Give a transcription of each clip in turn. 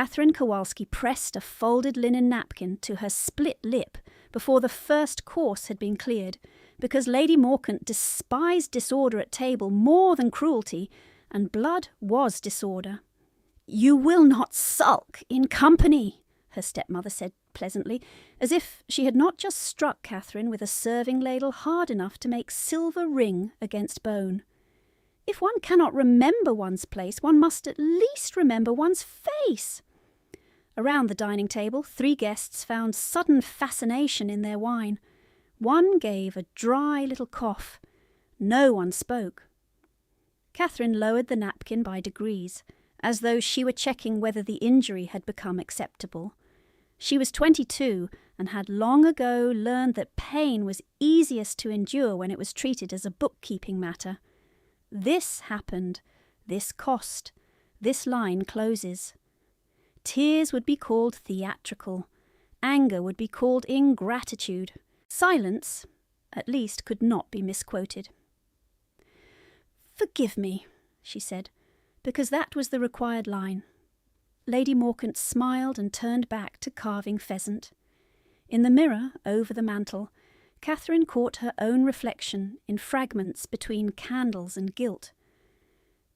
Catherine Kowalski pressed a folded linen napkin to her split lip before the first course had been cleared, because Lady Morcant despised disorder at table more than cruelty, and blood was disorder. "You will not sulk in company," her stepmother said pleasantly, as if she had not just struck Catherine with a serving ladle hard enough to make silver ring against bone. If one cannot remember one's place, one must at least remember one's face. Around the dining table, 3 guests found sudden fascination in their wine. One gave a dry little cough. No one spoke. Catherine lowered the napkin by degrees, as though she were checking whether the injury had become acceptable. She was 22 and had long ago learned that pain was easiest to endure when it was treated as a bookkeeping matter. This happened, this cost, this line closes. Tears would be called theatrical, anger would be called ingratitude. Silence, at least, could not be misquoted. "Forgive me," she said, because that was the required line. Lady Morcant smiled and turned back to carving pheasant. In the mirror over the mantel, Catherine caught her own reflection in fragments between candles and gilt.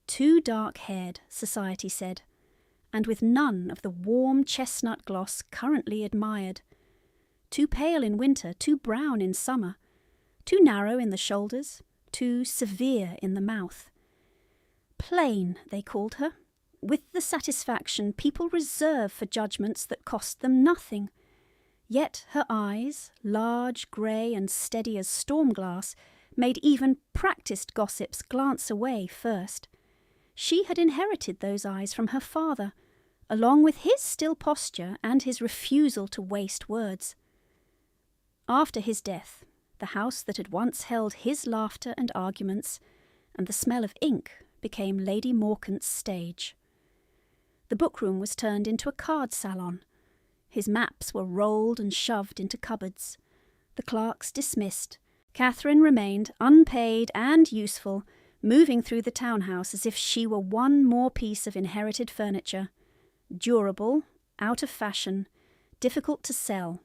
Too dark-haired, society said, and with none of the warm chestnut gloss currently admired. Too pale in winter, too brown in summer, too narrow in the shoulders, too severe in the mouth. Plain, they called her, with the satisfaction people reserve for judgments that cost them nothing. Yet her eyes, large, grey and steady as storm-glass, made even practised gossips glance away first. She had inherited those eyes from her father, along with his still posture and his refusal to waste words. After his death, the house that had once held his laughter and arguments, and the smell of ink, became Lady Morcant's stage. The bookroom was turned into a card salon. His maps were rolled and shoved into cupboards. The clerks dismissed. Catherine remained unpaid and useful, moving through the townhouse as if she were one more piece of inherited furniture. Durable, out of fashion, difficult to sell.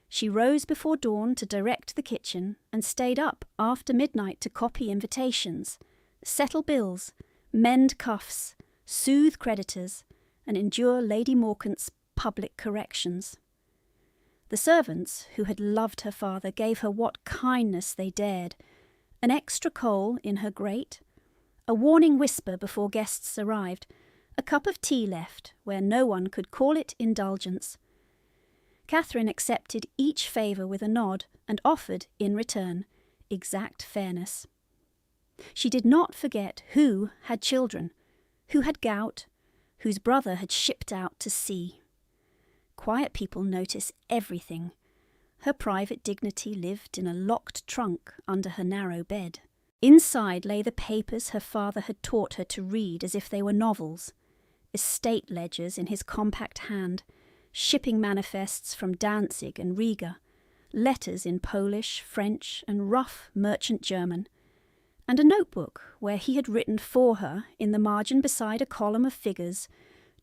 She rose before dawn to direct the kitchen and stayed up after midnight to copy invitations, settle bills, mend cuffs, soothe creditors, and endure Lady Morcant's public corrections. The servants, who had loved her father, gave her what kindness they dared, an extra coal in her grate, a warning whisper before guests arrived, a cup of tea left where no one could call it indulgence. Catherine accepted each favour with a nod and offered, in return, exact fairness. She did not forget who had children, who had gout, whose brother had shipped out to sea. Quiet people notice everything. Her private dignity lived in a locked trunk under her narrow bed. Inside lay the papers her father had taught her to read as if they were novels, estate ledgers in his compact hand, shipping manifests from Danzig and Riga, letters in Polish, French, and rough merchant German, and a notebook where he had written for her, in the margin beside a column of figures,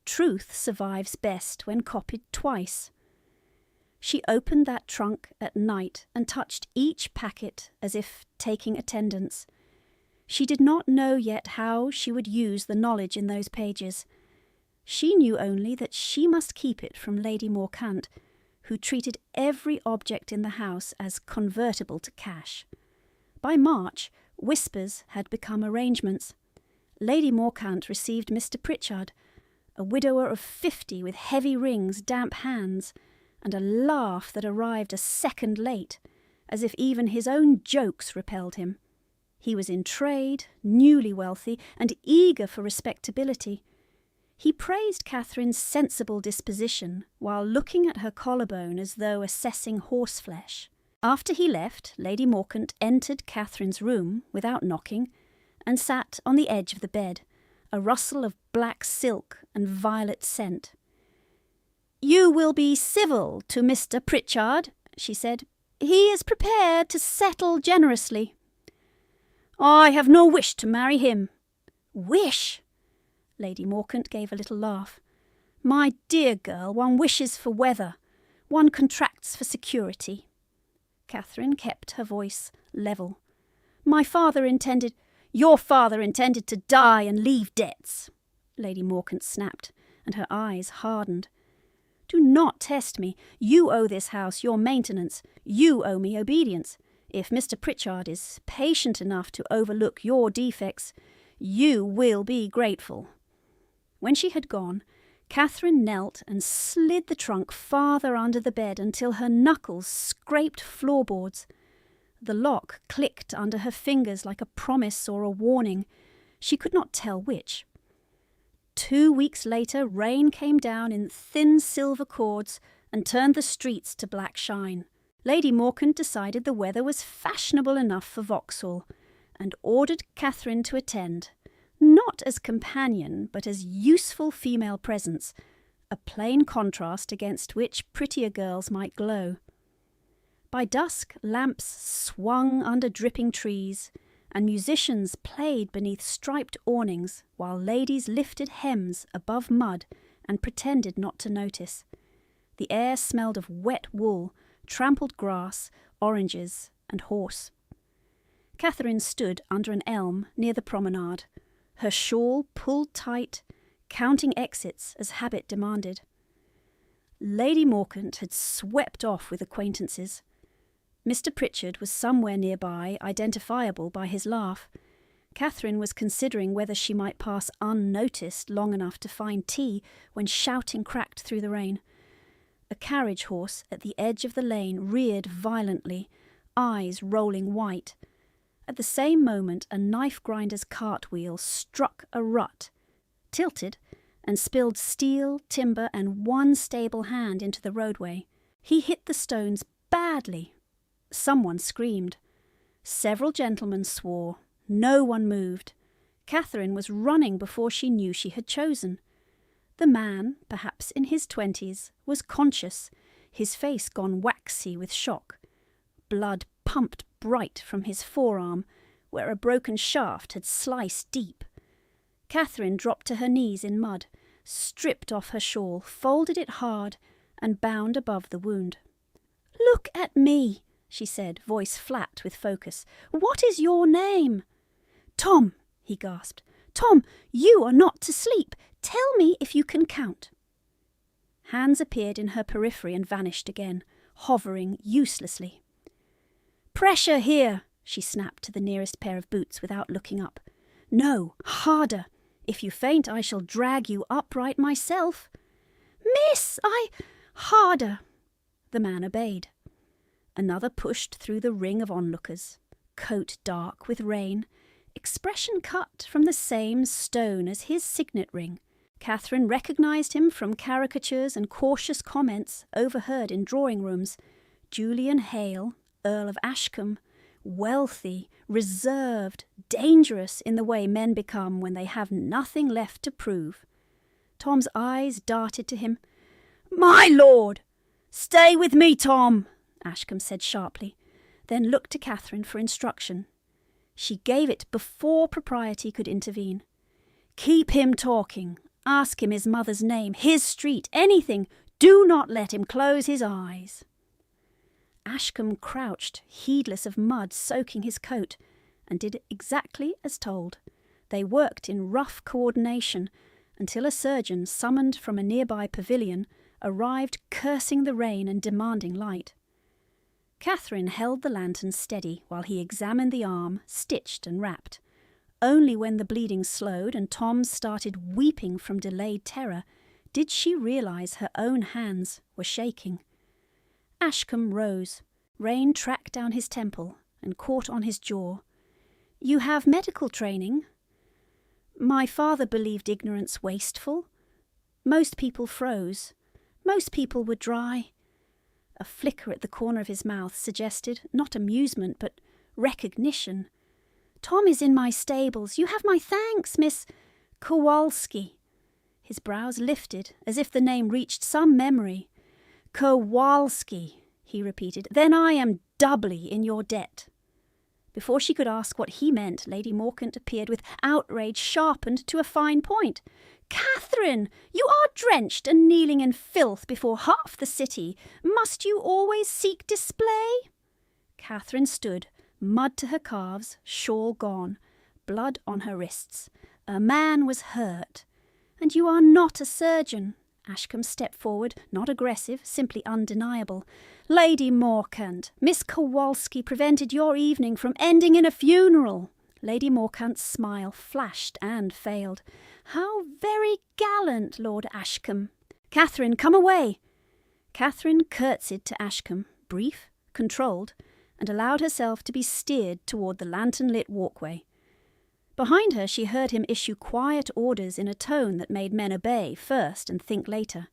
"Truth survives best when copied twice." She opened that trunk at night and touched each packet as if taking attendance. She did not know yet how she would use the knowledge in those pages. She knew only that she must keep it from Lady Morcant, who treated every object in the house as convertible to cash. By March, whispers had become arrangements. Lady Morcant received Mr. Pritchard, a widower of 50 with heavy rings, damp hands, and a laugh that arrived a second late, as if even his own jokes repelled him. He was in trade, newly wealthy, and eager for respectability. He praised Catherine's sensible disposition while looking at her collarbone as though assessing horseflesh. After he left, Lady Morcant entered Catherine's room without knocking and sat on the edge of the bed, a rustle of black silk and violet scent. "You will be civil to Mr. Pritchard," she said. "He is prepared to settle generously." "I have no wish to marry him." "Wish!" Lady Morcant gave a little laugh. My dear girl, one wishes for weather. One contracts for security. Catherine kept her voice level. Your father intended to die and leave debts, Lady Morkant snapped, and her eyes hardened. Do not test me. You owe this house your maintenance. You owe me obedience. If Mr. Pritchard is patient enough to overlook your defects, you will be grateful. When she had gone, Catherine knelt and slid the trunk farther under the bed until her knuckles scraped floorboards. The lock clicked under her fingers like a promise or a warning. She could not tell which. 2 weeks later, rain came down in thin silver cords and turned the streets to black shine. Lady Morkant decided the weather was fashionable enough for Vauxhall, and ordered Catherine to attend, not as companion, but as useful female presence, a plain contrast against which prettier girls might glow. By dusk, lamps swung under dripping trees, and musicians played beneath striped awnings, while ladies lifted hems above mud and pretended not to notice. The air smelled of wet wool, trampled grass, oranges, and horse. Catherine stood under an elm near the promenade, her shawl pulled tight, counting exits as habit demanded. Lady Morkant had swept off with acquaintances. Mr. Pritchard was somewhere nearby, identifiable by his laugh. Catherine was considering whether she might pass unnoticed long enough to find tea when shouting cracked through the rain. A carriage horse at the edge of the lane reared violently, eyes rolling white. At the same moment, a knife grinder's cartwheel struck a rut, tilted, and spilled steel, timber, and one stable hand into the roadway. He hit the stones badly. Someone screamed. Several gentlemen swore. No one moved. Catherine was running before she knew she had chosen. The man, perhaps in his 20s, was conscious, his face gone waxy with shock. Blood pumped bright from his forearm, where a broken shaft had sliced deep. Catherine dropped to her knees in mud, stripped off her shawl, folded it hard, and bound above the wound. "Look at me," she said, voice flat with focus. "What is your name?" "Tom," he gasped. "Tom, you are not to sleep. Tell me if you can count." Hands appeared in her periphery and vanished again, hovering uselessly. "Pressure here," she snapped to the nearest pair of boots without looking up. "No, harder. If you faint, I shall drag you upright myself." "Miss, Harder." The man obeyed. Another pushed through the ring of onlookers, coat dark with rain, expression cut from the same stone as his signet ring. Catherine recognised him from caricatures and cautious comments overheard in drawing-rooms. Julian Hale, Earl of Ashcombe, wealthy, reserved, dangerous in the way men become when they have nothing left to prove. Tom's eyes darted to him. "My lord!" "Stay with me, Tom," Ashcombe said sharply, then looked to Catherine for instruction. She gave it before propriety could intervene. "Keep him talking. Ask him his mother's name, his street, anything. Do not let him close his eyes." Ashcombe crouched, heedless of mud soaking his coat, and did exactly as told. They worked in rough coordination until a surgeon, summoned from a nearby pavilion, arrived cursing the rain and demanding light. Catherine held the lantern steady while he examined the arm, stitched and wrapped. Only when the bleeding slowed and Tom started weeping from delayed terror did she realise her own hands were shaking. Ashcombe rose. Rain tracked down his temple and caught on his jaw. "You have medical training?" "My father believed ignorance wasteful. Most people froze. Most people were dry." A flicker at the corner of his mouth suggested not amusement but recognition. "Tom is in my stables. You have my thanks, Miss Kowalski." His brows lifted as if the name reached some memory. "Kowalski," he repeated. "Then I am doubly in your debt." Before she could ask what he meant, Lady Morkant appeared with outrage sharpened to a fine point. "Catherine, you are drenched and kneeling in filth before half the city. Must you always seek display?" Catherine stood, mud to her calves, shawl gone, blood on her wrists. A man was hurt. "And you are not a surgeon." Ashcombe stepped forward, not aggressive, simply undeniable. "Lady Morcant, Miss Kowalski prevented your evening from ending in a funeral." Lady Morcant's smile flashed and failed. "How very gallant, Lord Ashcombe." "Catherine, come away." Catherine curtsied to Ashcombe, brief, controlled, and allowed herself to be steered toward the lantern-lit walkway. Behind her she heard him issue quiet orders in a tone that made men obey first and think later.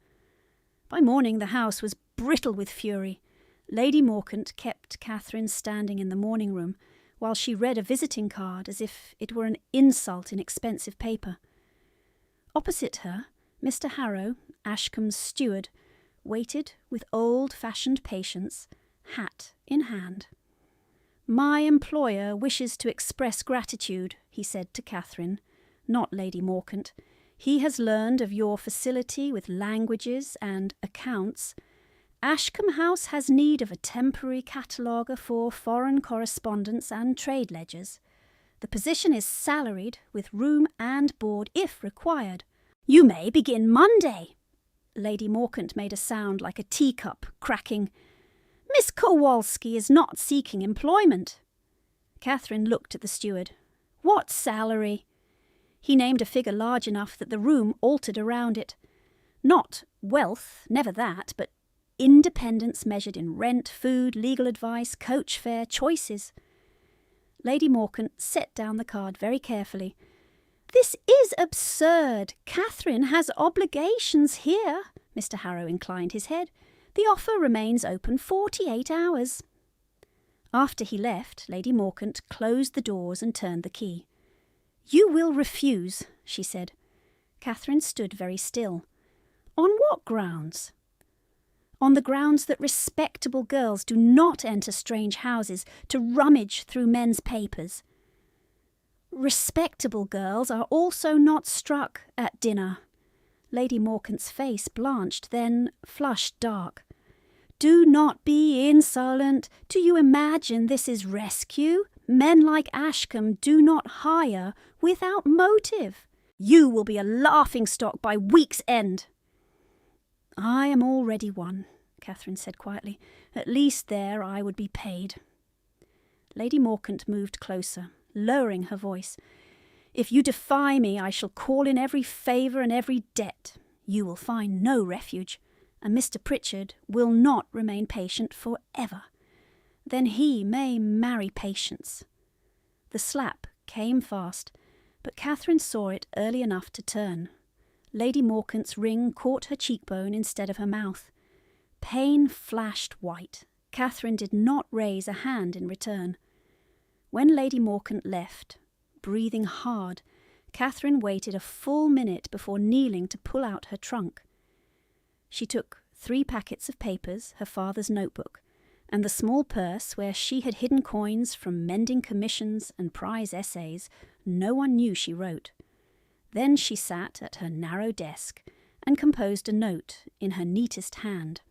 By morning the house was brittle with fury. Lady Morcant kept Catherine standing in the morning room while she read a visiting card as if it were an insult in expensive paper. Opposite her, Mr. Harrow, Ashcombe's steward, waited with old-fashioned patience, hat in hand. "My employer wishes to express gratitude," he said to Catherine, not Lady Morcant. "He has learned of your facility with languages and accounts. Ashcombe House has need of a temporary cataloguer for foreign correspondence and trade ledgers. The position is salaried with room and board if required. You may begin Monday." Lady Morcant made a sound like a teacup cracking. "Miss Kowalski is not seeking employment." Catherine looked at the steward. "What salary?" He named a figure large enough that the room altered around it. Not wealth, never that, but independence measured in rent, food, legal advice, coach fare, choices. Lady Morcant set down the card very carefully. "This is absurd. Catherine has obligations here." Mr. Harrow inclined his head. "The offer remains open 48 hours. After he left, Lady Morcant closed the doors and turned the key. "You will refuse," she said. Catherine stood very still. "On what grounds?" "On the grounds that respectable girls do not enter strange houses to rummage through men's papers." "Respectable girls are also not struck at dinner." Lady Morcant's face blanched, then flushed dark. "Do not be insolent. Do you imagine this is rescue? Men like Ashcombe do not hire without motive. You will be a laughing-stock by week's end." "I am already one," Catherine said quietly. "At least there I would be paid." Lady Morcant moved closer, lowering her voice. "If you defy me, I shall call in every favour and every debt. You will find no refuge, and Mr. Pritchard will not remain patient for ever. Then he may marry Patience." The slap came fast, but Catherine saw it early enough to turn. Lady Morcant's ring caught her cheekbone instead of her mouth. Pain flashed white. Catherine did not raise a hand in return. When Lady Morcant left, breathing hard, Catherine waited a full minute before kneeling to pull out her trunk. She took 3 packets of papers, her father's notebook, and the small purse where she had hidden coins from mending commissions and prize essays no one knew she wrote. Then she sat at her narrow desk and composed a note in her neatest hand.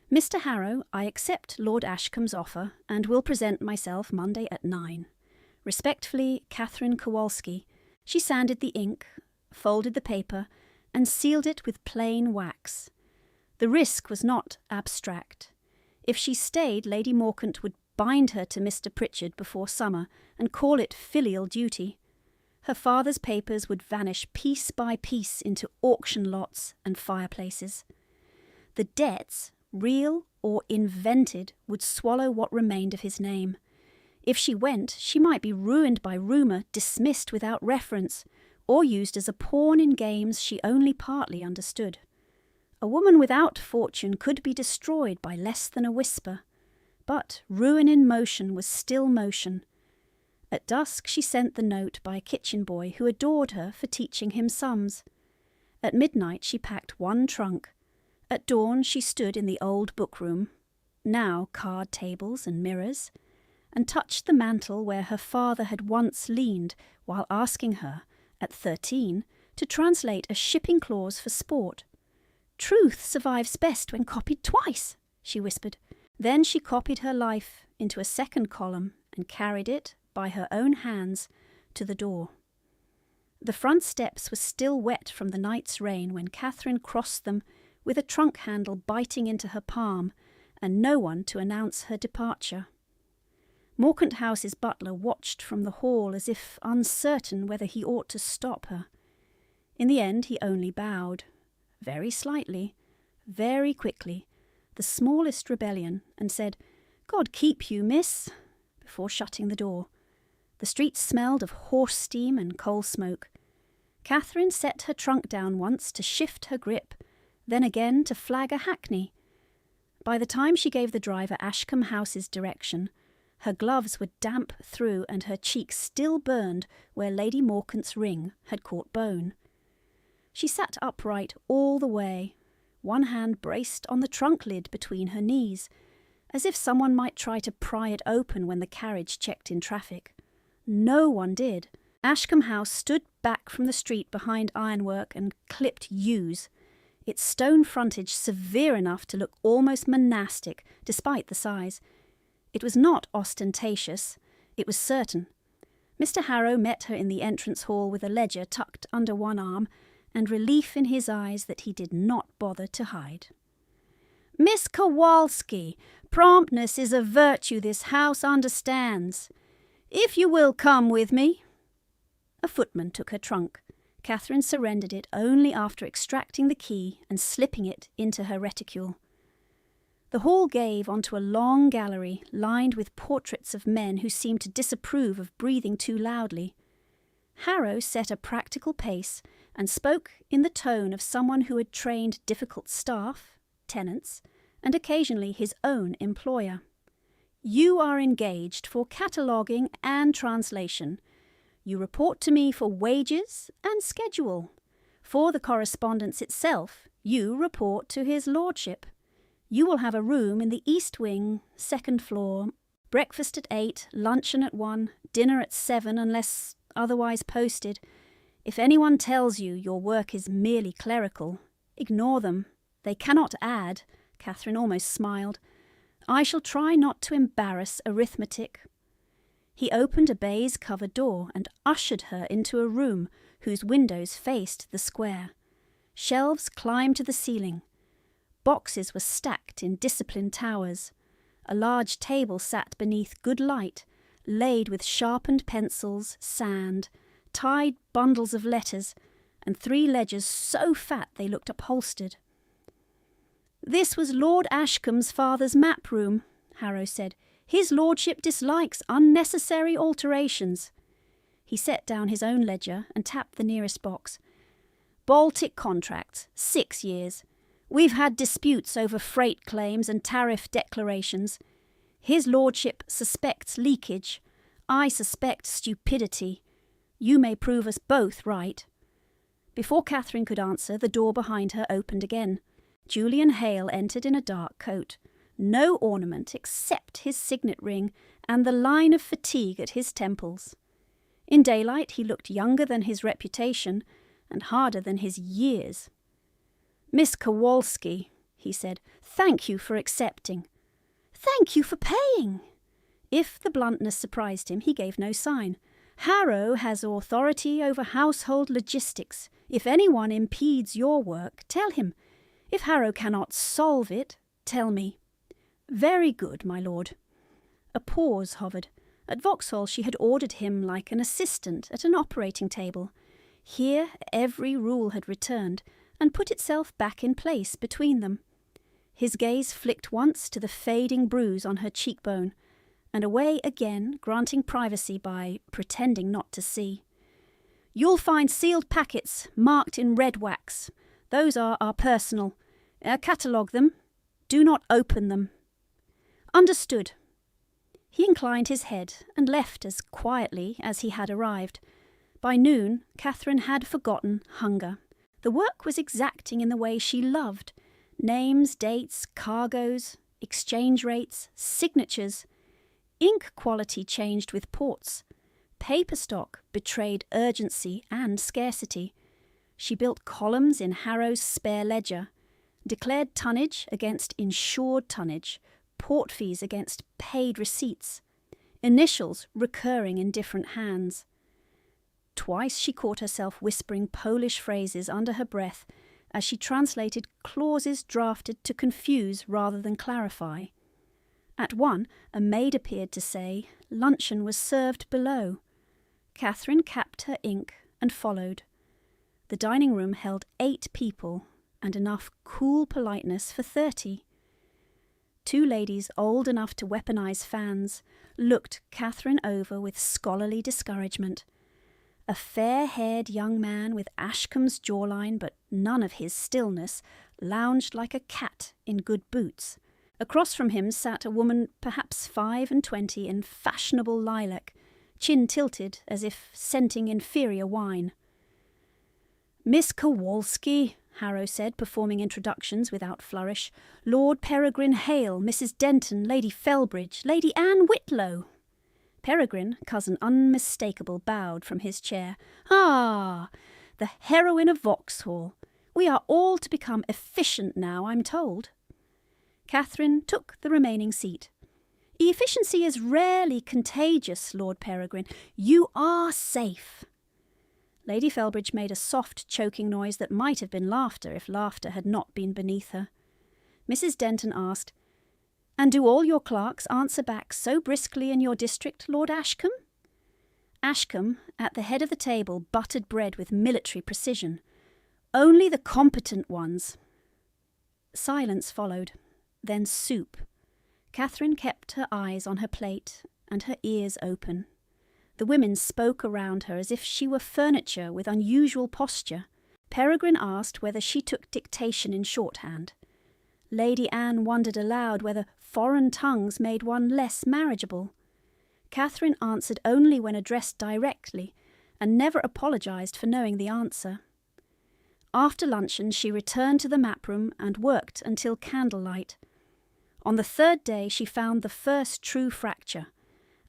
"Mr. Harrow, I accept Lord Ashcombe's offer and will present myself Monday at 9. Respectfully, Catherine Kowalski." She sanded the ink, folded the paper, and sealed it with plain wax. The risk was not abstract. If she stayed, Lady Morcant would bind her to Mr. Pritchard before summer and call it filial duty. Her father's papers would vanish piece by piece into auction lots and fireplaces. The debts, real or invented, would swallow what remained of his name. If she went, she might be ruined by rumour, dismissed without reference, or used as a pawn in games she only partly understood. A woman without fortune could be destroyed by less than a whisper, but ruin in motion was still motion. At dusk she sent the note by a kitchen boy who adored her for teaching him sums. At midnight she packed 1 trunk. At dawn she stood in the old book-room, now card tables and mirrors, and touched the mantel where her father had once leaned while asking her, at 13, to translate a shipping clause for sport. "Truth survives best when copied twice," she whispered. Then she copied her life into a second column and carried it, by her own hands, to the door. The front steps were still wet from the night's rain when Catherine crossed them with a trunk handle biting into her palm and no one to announce her departure. Morcant House's butler watched from the hall as if uncertain whether he ought to stop her. In the end he only bowed, very slightly, very quickly, the smallest rebellion, and said, "God keep you, miss," before shutting the door. The street smelled of horse steam and coal smoke. Catherine set her trunk down once to shift her grip, then again to flag a hackney. By the time she gave the driver Ashcombe House's direction, her gloves were damp through and her cheeks still burned where Lady Morcant's ring had caught bone. She sat upright all the way, one hand braced on the trunk lid between her knees, as if someone might try to pry it open when the carriage checked in traffic. No one did. Ashcombe House stood back from the street behind ironwork and clipped yews, its stone frontage severe enough to look almost monastic, despite the size. It was not ostentatious, it was certain. Mr. Harrow met her in the entrance hall with a ledger tucked under one arm and relief in his eyes that he did not bother to hide. "Miss Kowalski, promptness is a virtue this house understands. If you will come with me." A footman took her trunk. Catherine surrendered it only after extracting the key and slipping it into her reticule. The hall gave onto a long gallery lined with portraits of men who seemed to disapprove of breathing too loudly. Harrow set a practical pace and spoke in the tone of someone who had trained difficult staff, tenants, and occasionally his own employer. "You are engaged for cataloguing and translation. You report to me for wages and schedule. For the correspondence itself, you report to his lordship. You will have a room in the east wing, second floor, breakfast at 8, luncheon at 1, dinner at 7 unless otherwise posted. If anyone tells you your work is merely clerical, ignore them. They cannot add." Catherine almost smiled. "I shall try not to embarrass arithmetic." He opened a baize-covered door and ushered her into a room whose windows faced the square. Shelves climbed to the ceiling. Boxes were stacked in disciplined towers. A large table sat beneath good light, laid with sharpened pencils, sand, tied bundles of letters, and 3 ledgers so fat they looked upholstered. "This was Lord Ashcombe's father's map room," Harrow said. "His lordship dislikes unnecessary alterations." He set down his own ledger and tapped the nearest box. "Baltic contracts, 6 years. We've had disputes over freight claims and tariff declarations. His lordship suspects leakage. I suspect stupidity. You may prove us both right." Before Catherine could answer, the door behind her opened again. Julian Hale entered in a dark coat. No ornament except his signet ring and the line of fatigue at his temples. In daylight he looked younger than his reputation and harder than his years. "Miss Kowalski," he said, "thank you for accepting." "Thank you for paying." If the bluntness surprised him, he gave no sign. "Harrow has authority over household logistics. If anyone impedes your work, tell him. If Harrow cannot solve it, tell me." "Very good, my lord." A pause hovered. At Vauxhall she had ordered him like an assistant at an operating table. Here every rule had returned and put itself back in place between them. His gaze flicked once to the fading bruise on her cheekbone, and away again, granting privacy by pretending not to see. "You'll find sealed packets marked in red wax. Those are our personal. Catalogue them. Do not open them." "Understood." He inclined his head and left as quietly as he had arrived. By noon, Catherine had forgotten hunger. The work was exacting in the way she loved. Names, dates, cargoes, exchange rates, signatures. Ink quality changed with ports. Paper stock betrayed urgency and scarcity. She built columns in Harrow's spare ledger, declared tonnage against insured tonnage, port fees against paid receipts, initials recurring in different hands. Twice she caught herself whispering Polish phrases under her breath as she translated clauses drafted to confuse rather than clarify. At one, a maid appeared to say, luncheon was served below. Catherine capped her ink and followed. The dining room held 8 people, and enough cool politeness for 30. 2 ladies old enough to weaponize fans looked Catherine over with scholarly discouragement. A fair-haired young man with Ashcombe's jawline but none of his stillness lounged like a cat in good boots. Across from him sat a woman perhaps 25 in fashionable lilac, chin tilted as if scenting inferior wine. "Miss Kowalski," Harrow said, performing introductions without flourish. "Lord Peregrine Hale, Mrs. Denton, Lady Felbridge, Lady Anne Whitlow." Peregrine, cousin unmistakable, bowed from his chair. "Ah, the heroine of Vauxhall. We are all to become efficient now, I'm told." Catherine took the remaining seat. "Efficiency is rarely contagious, Lord Peregrine. You are safe." Lady Felbridge made a soft, choking noise that might have been laughter if laughter had not been beneath her. Mrs. Denton asked, "And do all your clerks answer back so briskly in your district, Lord Ashcombe?" Ashcombe, at the head of the table, buttered bread with military precision. "Only the competent ones." Silence followed, then soup. Catherine kept her eyes on her plate and her ears open. The women spoke around her as if she were furniture with unusual posture. Peregrine asked whether she took dictation in shorthand. Lady Anne wondered aloud whether foreign tongues made one less marriageable. Catherine answered only when addressed directly, and never apologised for knowing the answer. After luncheon she returned to the map room and worked until candlelight. On the 3rd day she found the first true fracture.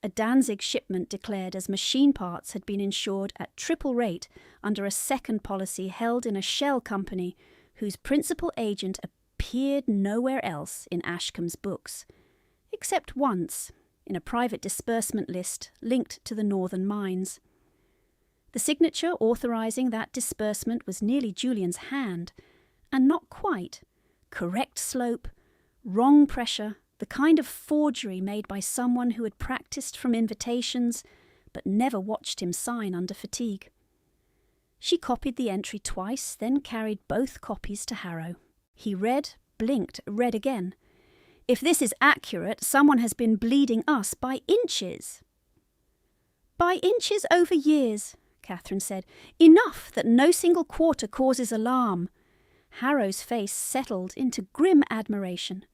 A Danzig shipment declared as machine parts had been insured at triple rate under a second policy held in a shell company whose principal agent appeared nowhere else in Ashcombe's books, except once in a private disbursement list linked to the northern mines. The signature authorising that disbursement was nearly Julian's hand, and not quite. Correct slope, wrong pressure, the kind of forgery made by someone who had practised from invitations but never watched him sign under fatigue. She copied the entry twice, then carried both copies to Harrow. He read, blinked, read again. "If this is accurate, someone has been bleeding us by inches." "By inches over years," Catherine said. "Enough that no single quarter causes alarm." Harrow's face settled into grim admiration.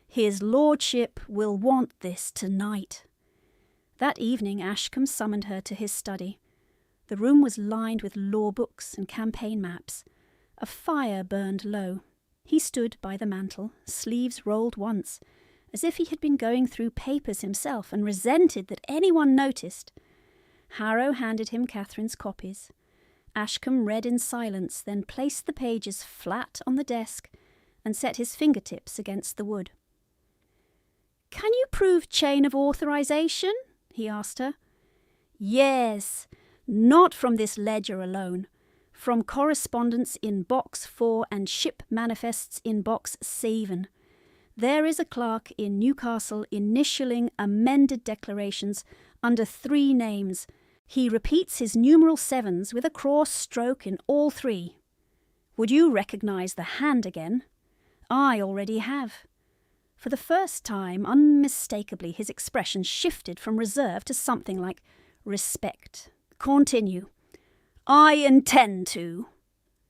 "His lordship will want this tonight." That evening Ashcombe summoned her to his study. The room was lined with law books and campaign maps. A fire burned low. He stood by the mantel, sleeves rolled once, as if he had been going through papers himself and resented that anyone noticed. Harrow handed him Catherine's copies. Ashcombe read in silence, then placed the pages flat on the desk and set his fingertips against the wood. "Can you prove chain of authorisation?" he asked her. "Yes, not from this ledger alone. From correspondence in Box 4 and ship manifests in Box 7. There is a clerk in Newcastle initialling amended declarations under 3 names. He repeats his numeral 7s with a cross stroke in all 3. Would you recognise the hand again? I already have." For the first time, unmistakably, his expression shifted from reserve to something like respect. "Continue." "I intend to."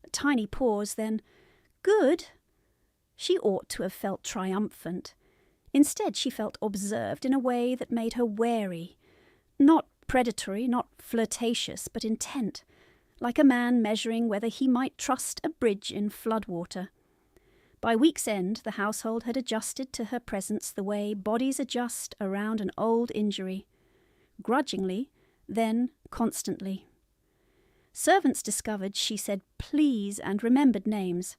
A tiny pause, then, "Good." She ought to have felt triumphant. Instead, she felt observed in a way that made her wary. Not predatory, not flirtatious, but intent, like a man measuring whether he might trust a bridge in floodwater. By week's end, the household had adjusted to her presence the way bodies adjust around an old injury. Grudgingly, then constantly. Servants discovered she said please and remembered names.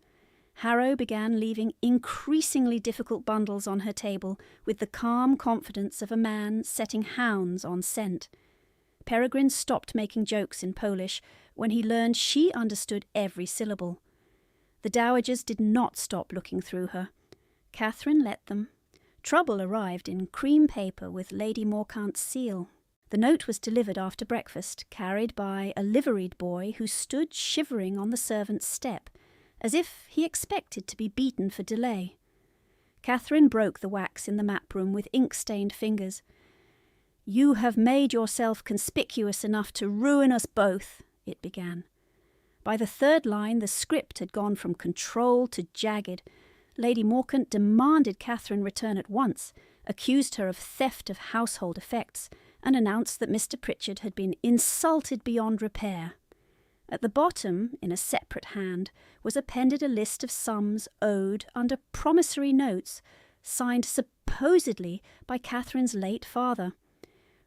Harrow began leaving increasingly difficult bundles on her table with the calm confidence of a man setting hounds on scent. Peregrine stopped making jokes in Polish when he learned she understood every syllable. The dowagers did not stop looking through her. Catherine let them. Trouble arrived in cream paper with Lady Morcant's seal. The note was delivered after breakfast, carried by a liveried boy who stood shivering on the servant's step, as if he expected to be beaten for delay. Catherine broke the wax in the map room with ink-stained fingers. "You have made yourself conspicuous enough to ruin us both," it began. By the third line the script had gone from control to jagged. Lady Morcant demanded Catherine return at once, accused her of theft of household effects, and announced that Mr. Pritchard had been insulted beyond repair. At the bottom, in a separate hand, was appended a list of sums owed under promissory notes, signed supposedly by Catherine's late father.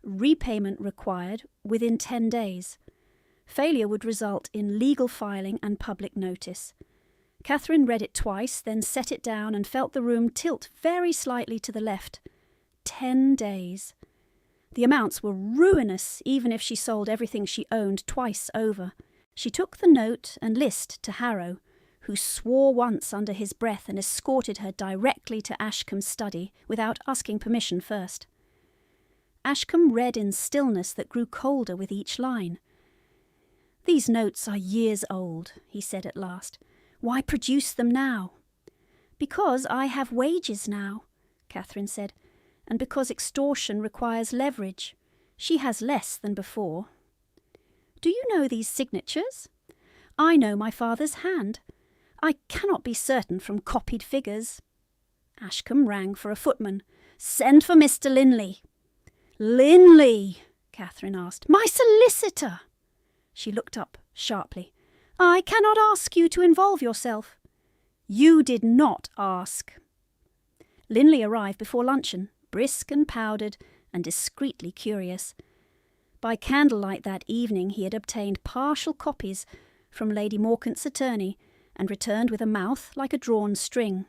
Repayment required within 10 days. Failure would result in legal filing and public notice. Catherine read it twice, then set it down and felt the room tilt very slightly to the left. 10 days. The amounts were ruinous, even if she sold everything she owned twice over. She took the note and list to Harrow, who swore once under his breath and escorted her directly to Ashcombe's study without asking permission first. Ashcombe read in stillness that grew colder with each line. "These notes are years old," he said at last. "Why produce them now?" "Because I have wages now," Catherine said, "and because extortion requires leverage. She has less than before." "Do you know these signatures?" "I know my father's hand. I cannot be certain from copied figures." Ashcombe rang for a footman. "Send for Mr. Linley." "Linley?" Catherine asked. "My solicitor." She looked up sharply. "I cannot ask you to involve yourself." "You did not ask." Linley arrived before luncheon, brisk and powdered and discreetly curious. By candlelight that evening he had obtained partial copies from Lady Morcant's attorney and returned with a mouth like a drawn string.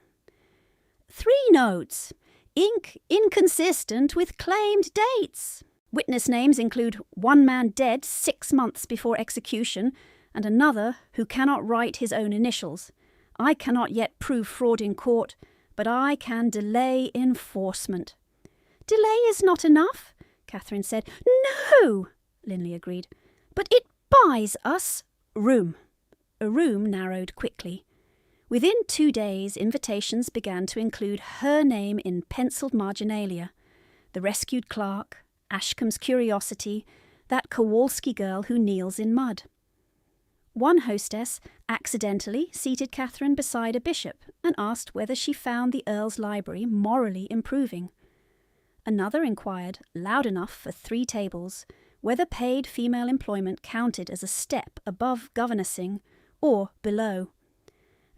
3 notes. Ink inconsistent with claimed dates. Witness names include one man dead 6 months before execution and another who cannot write his own initials. I cannot yet prove fraud in court, but I can delay enforcement." "Delay is not enough," Catherine said. "No," Linley agreed, "but it buys us room." A room narrowed quickly. Within 2 days, invitations began to include her name in pencilled marginalia. The rescued clerk, Ashcombe's curiosity, that Kowalski girl who kneels in mud. One hostess accidentally seated Catherine beside a bishop and asked whether she found the Earl's library morally improving. Another inquired, loud enough for 3 tables, whether paid female employment counted as a step above governessing or below.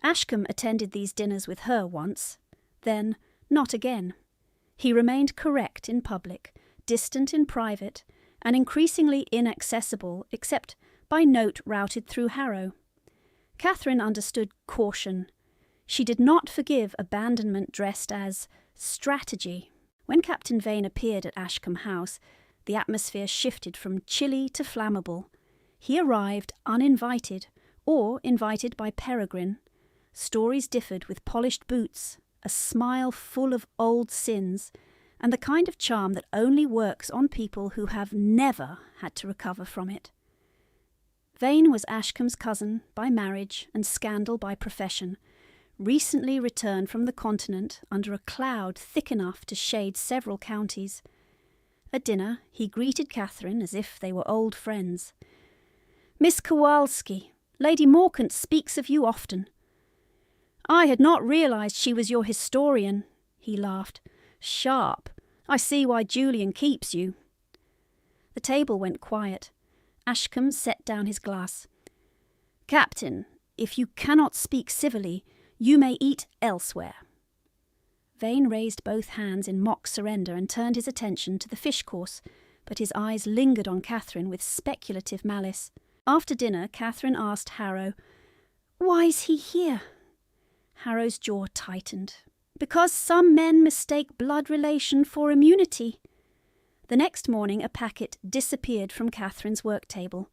Ashcombe attended these dinners with her once, then not again. He remained correct in public, distant in private, and increasingly inaccessible except by note routed through Harrow. Catherine understood caution. She did not forgive abandonment dressed as strategy. When Captain Vane appeared at Ashcombe House, the atmosphere shifted from chilly to flammable. He arrived uninvited, or invited by Peregrine. Stories differed with polished boots, a smile full of old sins, and the kind of charm that only works on people who have never had to recover from it. Vane was Ashcombe's cousin by marriage and scandal by profession, recently returned from the continent under a cloud thick enough to shade several counties. At dinner he greeted Catherine as if they were old friends. "Miss Kowalski, Lady Morcant speaks of you often." "I had not realised she was your historian," he laughed. "Sharp. I see why Julian keeps you." The table went quiet. Ashcombe set down his glass. "Captain, if you cannot speak civilly, you may eat elsewhere." Vane raised both hands in mock surrender and turned his attention to the fish course, but his eyes lingered on Catherine with speculative malice. After dinner, Catherine asked Harrow, "Why's he here?" Harrow's jaw tightened. "Because some men mistake blood relation for immunity." The next morning a packet disappeared from Catherine's work table.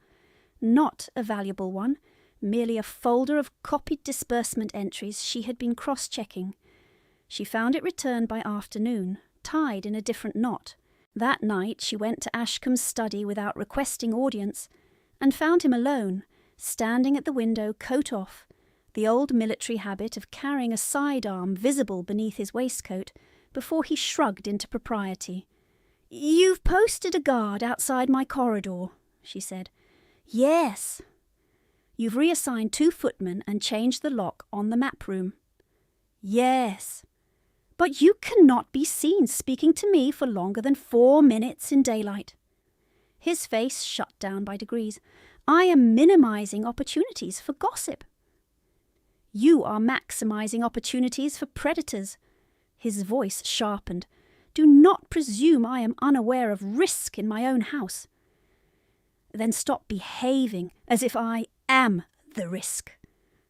Not a valuable one, merely a folder of copied disbursement entries she had been cross-checking. She found it returned by afternoon, tied in a different knot. That night she went to Ashcombe's study without requesting audience, and found him alone, standing at the window, coat off, the old military habit of carrying a sidearm visible beneath his waistcoat, before he shrugged into propriety. "You've posted a guard outside my corridor," she said. "Yes." "You've reassigned 2 footmen and changed the lock on the map room." "Yes." "But you cannot be seen speaking to me for longer than 4 minutes in daylight." His face shut down by degrees. "I am minimizing opportunities for gossip." "You are maximizing opportunities for predators." His voice sharpened. "Do not presume I am unaware of risk in my own house." "Then stop behaving as if I am the risk."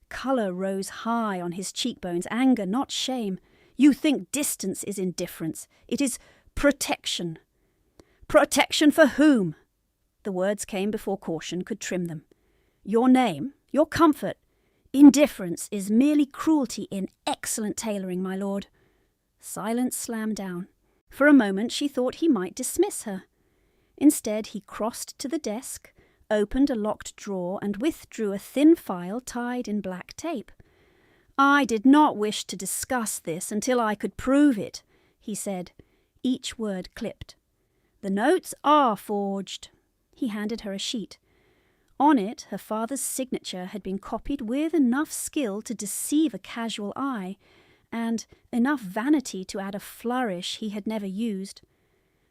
Colour rose high on his cheekbones, anger, not shame. "You think distance is indifference. It is protection." "Protection for whom?" The words came before caution could trim them. "Your name, your comfort. Indifference is merely cruelty in excellent tailoring, my lord." Silence slammed down. For a moment she thought he might dismiss her. Instead he crossed to the desk, opened a locked drawer and withdrew a thin file tied in black tape. "I did not wish to discuss this until I could prove it," he said, each word clipped. "The notes are forged." He handed her a sheet. On it her father's signature had been copied with enough skill to deceive a casual eye, and enough vanity to add a flourish he had never used.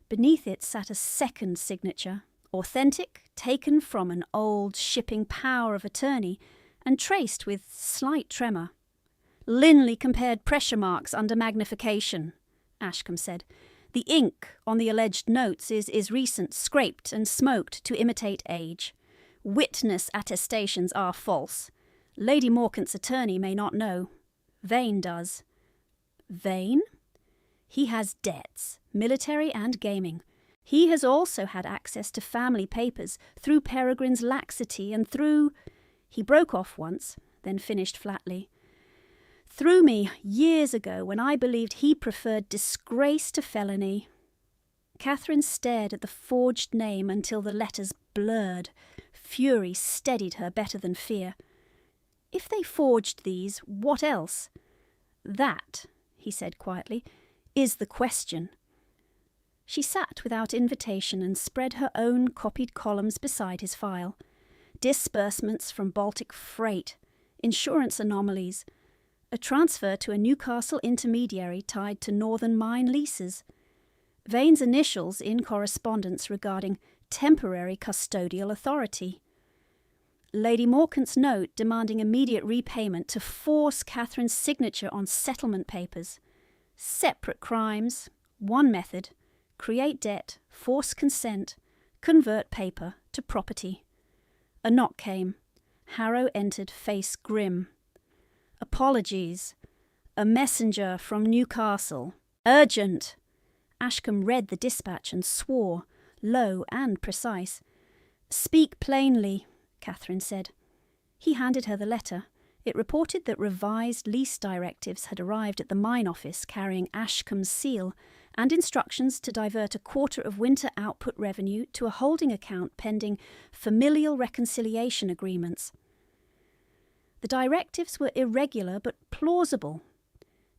Beneath it sat a second signature, authentic, taken from an old shipping power of attorney, and traced with slight tremor. "Linley compared pressure marks under magnification," Ashcombe said. "The ink on the alleged notes is recent, scraped and smoked to imitate age. Witness attestations are false. Lady Morcant's attorney may not know. Vane does." "Vane?" "He has debts, military and gaming. He has also had access to family papers through Peregrine's laxity and through—" He broke off once, then finished flatly. "Through me, years ago, when I believed he preferred disgrace to felony." Catherine stared at the forged name until the letters blurred. Fury steadied her better than fear. "If they forged these, what else?" "That," he said quietly, "is the question." She sat without invitation and spread her own copied columns beside his file. Disbursements from Baltic Freight, insurance anomalies, a transfer to a Newcastle intermediary tied to Northern Mine leases, Vane's initials in correspondence regarding temporary custodial authority, Lady Morcant's note demanding immediate repayment to force Catherine's signature on settlement papers. Separate crimes, one method: create debt, force consent, convert paper to property. A knock came. Harrow entered, face grim. "Apologies. A messenger from Newcastle. Urgent." Ashcombe read the dispatch and swore, low and precise. "Speak plainly," Catherine said. He handed her the letter. It reported that revised lease directives had arrived at the mine office carrying Ashcombe's seal and instructions to divert a quarter of winter output revenue to a holding account pending familial reconciliation agreements. The directives were irregular but plausible.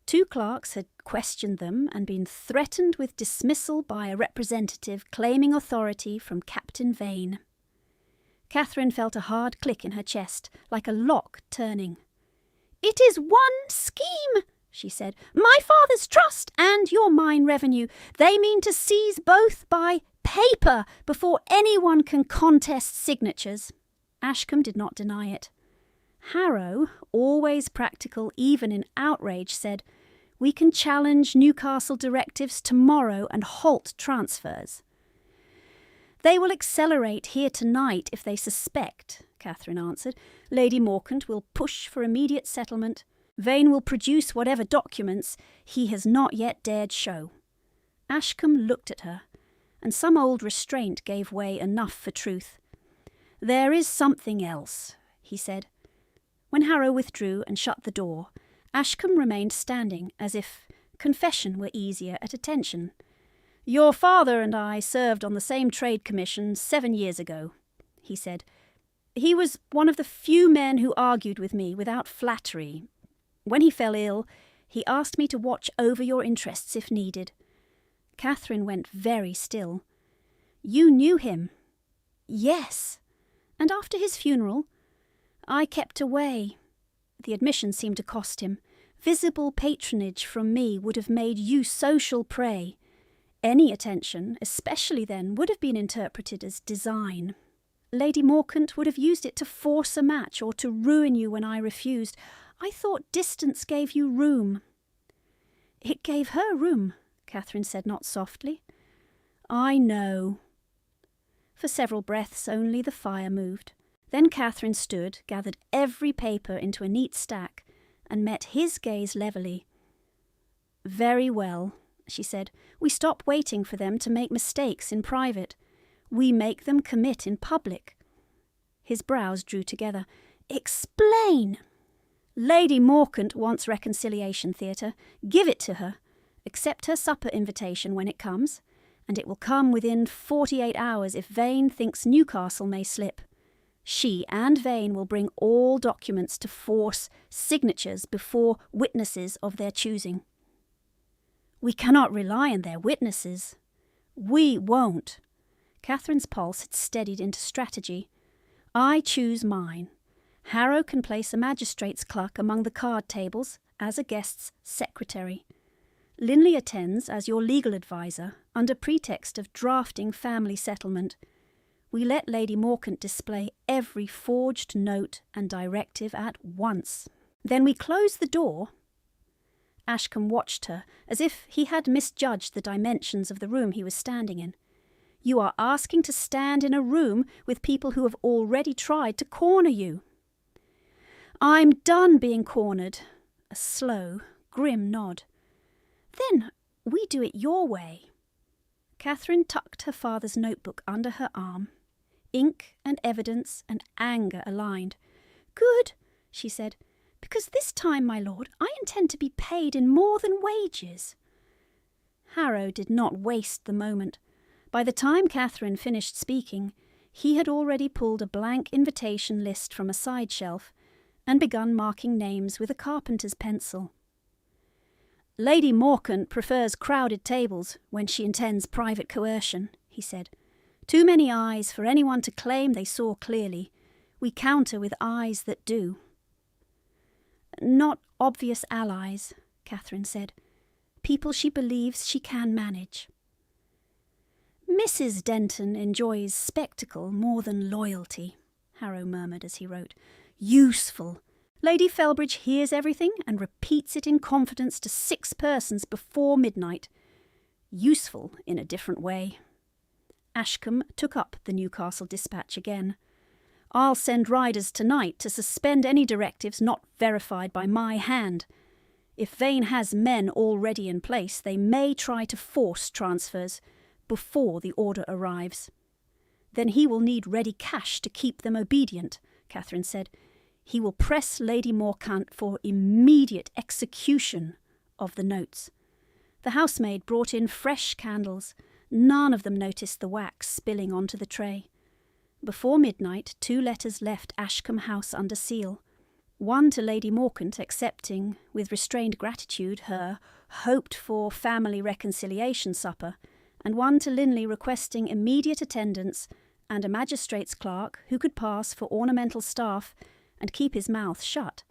2 clerks had questioned them and been threatened with dismissal by a representative claiming authority from Captain Vane. Catherine felt a hard click in her chest, like a lock turning. "It is one scheme," she said. "My father's trust and your mine revenue. They mean to seize both by paper before anyone can contest signatures." Ashcombe did not deny it. Harrow, always practical even in outrage, said, "We can challenge Newcastle directives tomorrow and halt transfers." They will accelerate here tonight if they suspect, Catherine answered. Lady Morcant will push for immediate settlement. Vane will produce whatever documents he has not yet dared show. Ashcombe looked at her, and some old restraint gave way enough for truth. There is something else, he said. When Harrow withdrew and shut the door, Ashcombe remained standing as if confession were easier at attention. Your father and I served on the same trade commission 7 years ago, he said. He was one of the few men who argued with me without flattery. When he fell ill, he asked me to watch over your interests if needed. Catherine went very still. You knew him? Yes. And after his funeral? I kept away. The admission seemed to cost him. Visible patronage from me would have made you social prey. Any attention, especially then, would have been interpreted as design. Lady Morcant would have used it to force a match or to ruin you when I refused. I thought distance gave you room. It gave her room, Catherine said not softly. I know. For several breaths only the fire moved. Then Catherine stood, gathered every paper into a neat stack, and met his gaze levelly. Very well, she said. We stop waiting for them to make mistakes in private. We make them commit in public. His brows drew together. Explain! Lady Morcant wants reconciliation theatre. Give it to her. Accept her supper invitation when it comes, and it will come within 48 hours if Vane thinks Newcastle may slip. She and Vane will bring all documents to force signatures before witnesses of their choosing. We cannot rely on their witnesses. We won't. Catherine's pulse had steadied into strategy. I choose mine. Harrow can place a magistrate's clerk among the card tables as a guest's secretary. Linley attends as your legal adviser under pretext of drafting family settlement. We let Lady Morcant display every forged note and directive at once. Then we close the door. Ashcombe watched her as if he had misjudged the dimensions of the room he was standing in. You are asking to stand in a room with people who have already tried to corner you. I'm done being cornered. A slow, grim nod. Then we do it your way. Catherine tucked her father's notebook under her arm. Ink and evidence and anger aligned. Good, she said. Because this time, my lord, I intend to be paid in more than wages. Harrow did not waste the moment. By the time Catherine finished speaking, he had already pulled a blank invitation list from a side shelf and begun marking names with a carpenter's pencil. Lady Morcant prefers crowded tables when she intends private coercion, he said. Too many eyes for anyone to claim they saw clearly. We counter with eyes that do. Not obvious allies, Catherine said. People she believes she can manage. Mrs. Denton enjoys spectacle more than loyalty, Harrow murmured as he wrote. Useful. Lady Felbridge hears everything and repeats it in confidence to 6 persons before midnight. Useful in a different way. Ashcombe took up the Newcastle dispatch again. I'll send riders tonight to suspend any directives not verified by my hand. If Vane has men already in place, they may try to force transfers before the order arrives. Then he will need ready cash to keep them obedient, Catherine said. He will press Lady Morcant for immediate execution of the notes. The housemaid brought in fresh candles. None of them noticed the wax spilling onto the tray. Before midnight, 2 letters left Ashcombe House under seal. One to Lady Morcant accepting, with restrained gratitude, her hoped-for family reconciliation supper, and one to Linley requesting immediate attendance and a magistrate's clerk who could pass for ornamental staff and keep his mouth shut.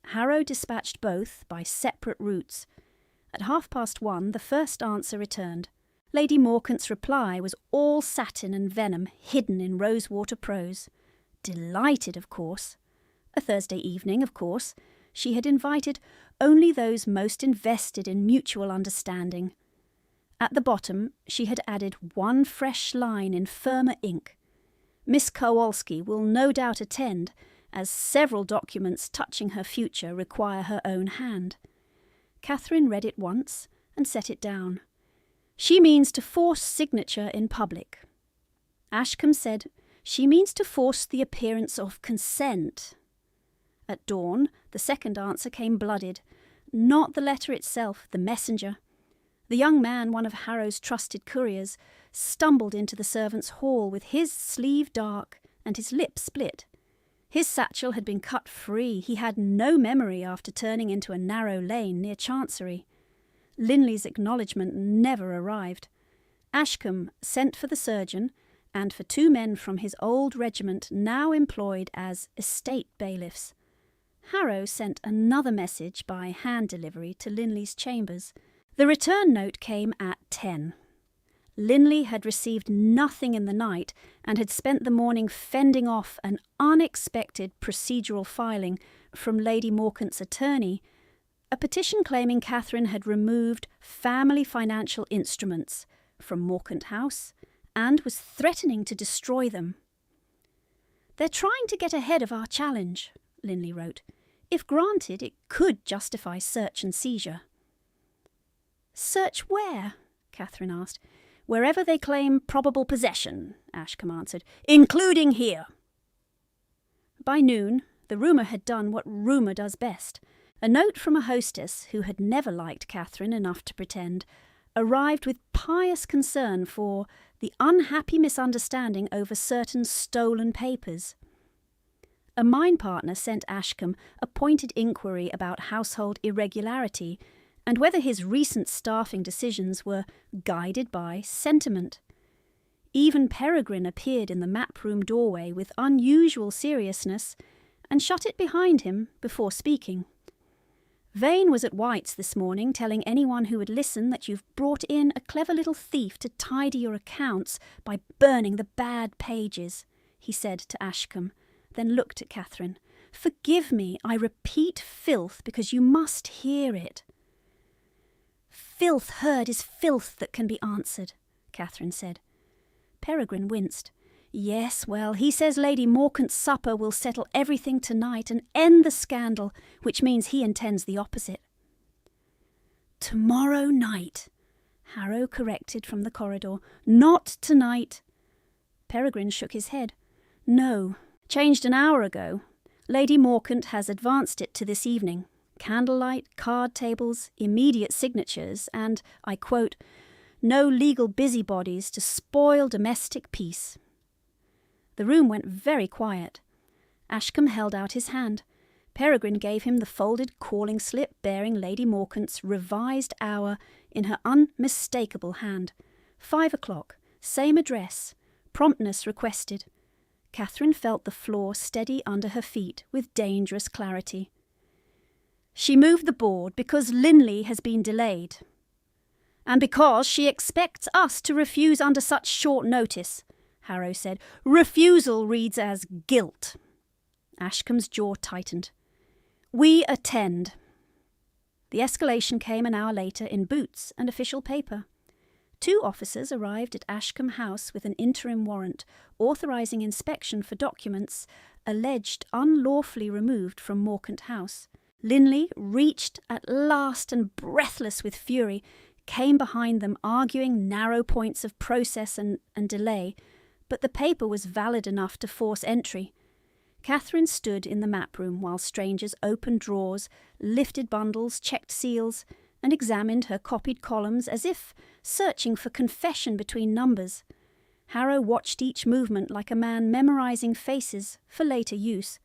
Harrow dispatched both by separate routes. At 1:30, the first answer returned. Lady Morcant's reply was all satin and venom hidden in rosewater prose. Delighted, of course. A Thursday evening, of course. She had invited only those most invested in mutual understanding. At the bottom she had added one fresh line in firmer ink. Miss Kowalski will no doubt attend, as several documents touching her future require her own hand. Catherine read it once and set it down. She means to force signature in public. Ashcombe said she means to force the appearance of consent. At dawn, the second answer came blooded. Not the letter itself, the messenger. The young man, one of Harrow's trusted couriers, stumbled into the servants' hall with his sleeve dark and his lip split. His satchel had been cut free. He had no memory after turning into a narrow lane near Chancery. Linley's acknowledgment never arrived. Ashcombe sent for the surgeon and for 2 men from his old regiment now employed as estate bailiffs. Harrow sent another message by hand delivery to Linley's chambers. The return note came at 10. Linley had received nothing in the night and had spent the morning fending off an unexpected procedural filing from Lady Morkant's attorney, a petition claiming Catherine had removed family financial instruments from Morkant House and was threatening to destroy them. "They're trying to get ahead of our challenge," Linley wrote. "If granted, it could justify search and seizure." "Search where?" Catherine asked. "Wherever they claim probable possession," Ashcombe answered, "including here." By noon, the rumour had done what rumour does best. A note from a hostess who had never liked Catherine enough to pretend arrived with pious concern for the unhappy misunderstanding over certain stolen papers. A mine partner sent Ashcombe a pointed inquiry about household irregularity and whether his recent staffing decisions were guided by sentiment. Even Peregrine appeared in the map room doorway with unusual seriousness and shut it behind him before speaking. "Vane was at White's this morning telling anyone who would listen that you've brought in a clever little thief to tidy your accounts by burning the bad pages," he said to Ashcombe, then looked at Catherine. "Forgive me, I repeat filth because you must hear it." "Filth heard is filth that can be answered," Catherine said. Peregrine winced. "Yes, well, he says Lady Morkant's supper will settle everything tonight and end the scandal, which means he intends the opposite." "Tomorrow night," Harrow corrected from the corridor. "Not tonight." Peregrine shook his head. "No, changed an hour ago. Lady Morkant has advanced it to this evening. Candlelight, card tables, immediate signatures, and, I quote, 'no legal busybodies to spoil domestic peace.'" The room went very quiet. Ashcombe held out his hand. Peregrine gave him the folded calling slip bearing Lady Morkant's revised hour in her unmistakable hand. 5 o'clock, same address, promptness requested. Catherine felt the floor steady under her feet with dangerous clarity. "She moved the board because Linley has been delayed, and because she expects us to refuse under such short notice," Harrow said. "Refusal reads as guilt." Ashcombe's jaw tightened. "We attend." The escalation came an hour later in boots and official paper. 2 officers arrived at Ashcombe House with an interim warrant authorising inspection for documents alleged unlawfully removed from Morkant House. Linley, reached at last and breathless with fury, came behind them arguing narrow points of process and delay, but the paper was valid enough to force entry. Catherine stood in the map room while strangers opened drawers, lifted bundles, checked seals, and examined her copied columns as if searching for confession between numbers. Harrow watched each movement like a man memorising faces for later use.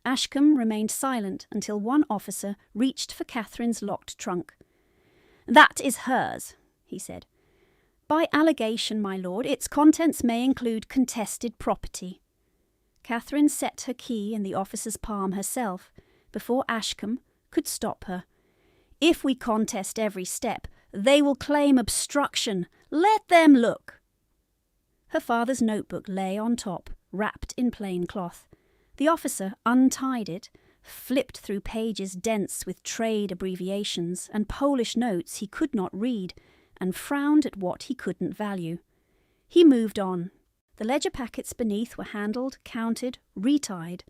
Ashcombe remained silent until one officer reached for Catherine's locked trunk. "That is hers," he said. "By allegation, my lord, its contents may include contested property." Catherine set her key in the officer's palm herself, before Ashcombe could stop her. "If we contest every step, they will claim obstruction. Let them look." Her father's notebook lay on top, wrapped in plain cloth. The officer untied it, flipped through pages dense with trade abbreviations and Polish notes he could not read, and frowned at what he couldn't value. He moved on. The ledger packets beneath were handled, counted, retied.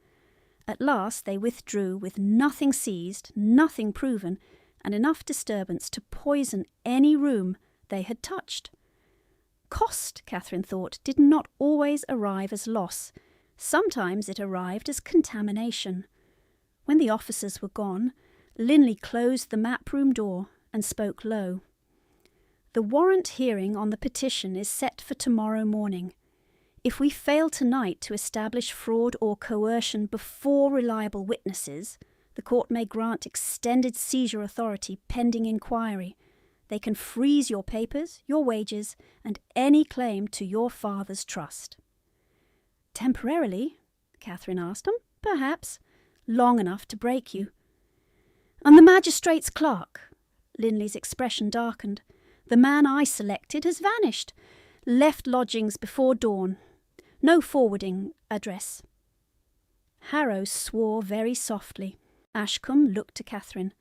At last they withdrew with nothing seized, nothing proven, and enough disturbance to poison any room they had touched. Cost, Catherine thought, did not always arrive as loss. Sometimes it arrived as contamination. When the officers were gone, Linley closed the map room door and spoke low. The warrant hearing on the petition is set for tomorrow morning. If we fail tonight to establish fraud or coercion before reliable witnesses, the court may grant extended seizure authority pending inquiry. They can freeze your papers, your wages, and any claim to your father's trust. Temporarily? Catherine asked. Perhaps. Long enough to break you. And the magistrate's clerk? Linley's expression darkened. The man I selected has vanished. Left lodgings before dawn. No forwarding address. Harrow swore very softly. Ashcombe looked to Catherine.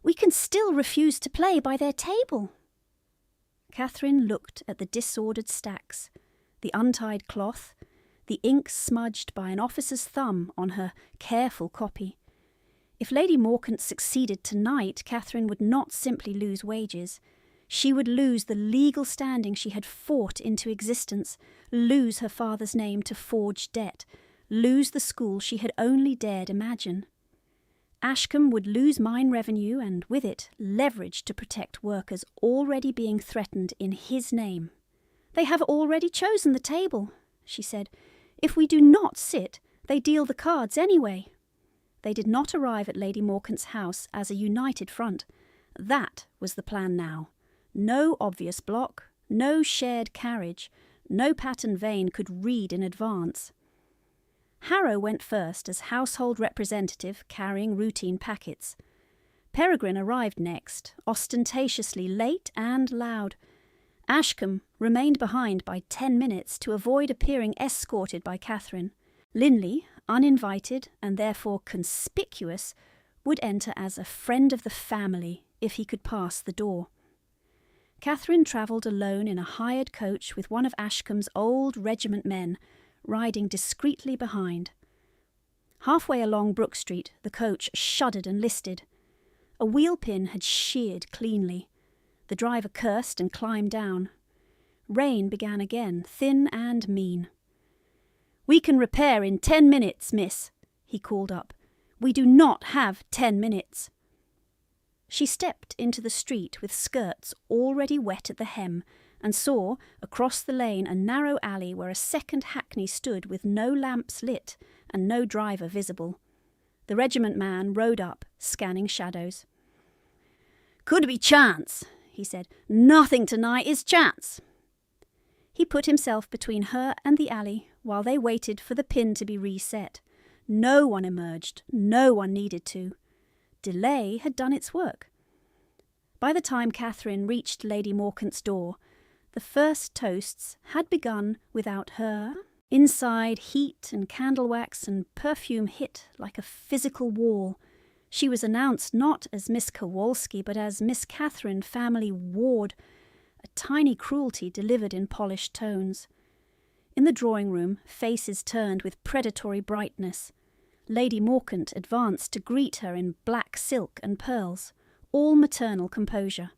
We can still refuse to play by their table. Catherine looked at the disordered stacks, the untied cloth, the ink smudged by an officer's thumb on her careful copy. If Lady Morkant succeeded tonight, Catherine would not simply lose wages. She would lose the legal standing she had fought into existence, lose her father's name to forged debt, lose the school she had only dared imagine. Ashcombe would lose mine revenue and, with it, leverage to protect workers already being threatened in his name. They have already chosen the table, she said. If we do not sit, they deal the cards anyway. They did not arrive at Lady Morkant's house as a united front. That was the plan now. No obvious block, no shared carriage, no pattern Vane could read in advance. Harrow went first as household representative carrying routine packets. Peregrine arrived next, ostentatiously late and loud. Ashcombe remained behind by 10 minutes to avoid appearing escorted by Catherine. Linley, uninvited and therefore conspicuous, would enter as a friend of the family if he could pass the door. Catherine travelled alone in a hired coach with one of Ashcombe's old regiment men, riding discreetly behind. Halfway along Brook Street, the coach shuddered and listed. A wheel-pin had sheared cleanly. The driver cursed and climbed down. Rain began again, thin and mean. "We can repair in 10 minutes, miss," he called up. "We do not have 10 minutes." She stepped into the street with skirts already wet at the hem and saw, across the lane, a narrow alley where a second hackney stood with no lamps lit and no driver visible. The regiment man rode up, scanning shadows. "Could be chance," he said. "Nothing tonight is chance." He put himself between her and the alley while they waited for the pin to be reset. No one emerged. No one needed to. Delay had done its work. By the time Catherine reached Lady Morkant's door, the first toasts had begun without her. Inside, heat and candle wax and perfume hit like a physical wall. She was announced not as Miss Kowalski, but as Miss Catherine, family ward, a tiny cruelty delivered in polished tones. In the drawing-room, faces turned with predatory brightness. Lady Morkant advanced to greet her in black silk and pearls, all maternal composure.